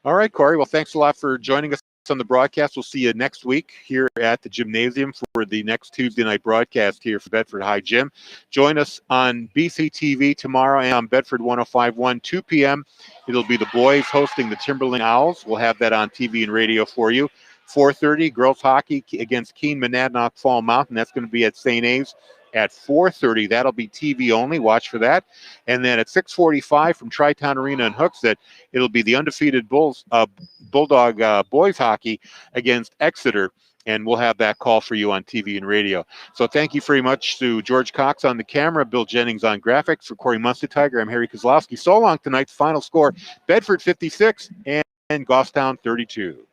All right, Corey. Well, thanks a lot for joining us on the broadcast. We'll see you next week here at the gymnasium for the next Tuesday night broadcast here for Bedford High Gym. Join us on BCTV tomorrow and on Bedford 105.1, 2 p.m. It'll be the boys hosting the Timberland Owls. We'll have that on TV and radio for you. 4:30, girls hockey against Keene Monadnock Fall Mountain. That's going to be at St. A's at 4:30. That'll be TV only. Watch for that. And then at 6:45 from Tri-Town Arena in Hooksett, it'll be the undefeated Bulldog boys hockey against Exeter. And we'll have that call for you on TV and radio. So thank you very much to George Cox on the camera, Bill Jennings on graphics. For Corey Munster-Tiger, I'm Harry Kozlowski. So long tonight's final score, Bedford 56 and Goffstown 32.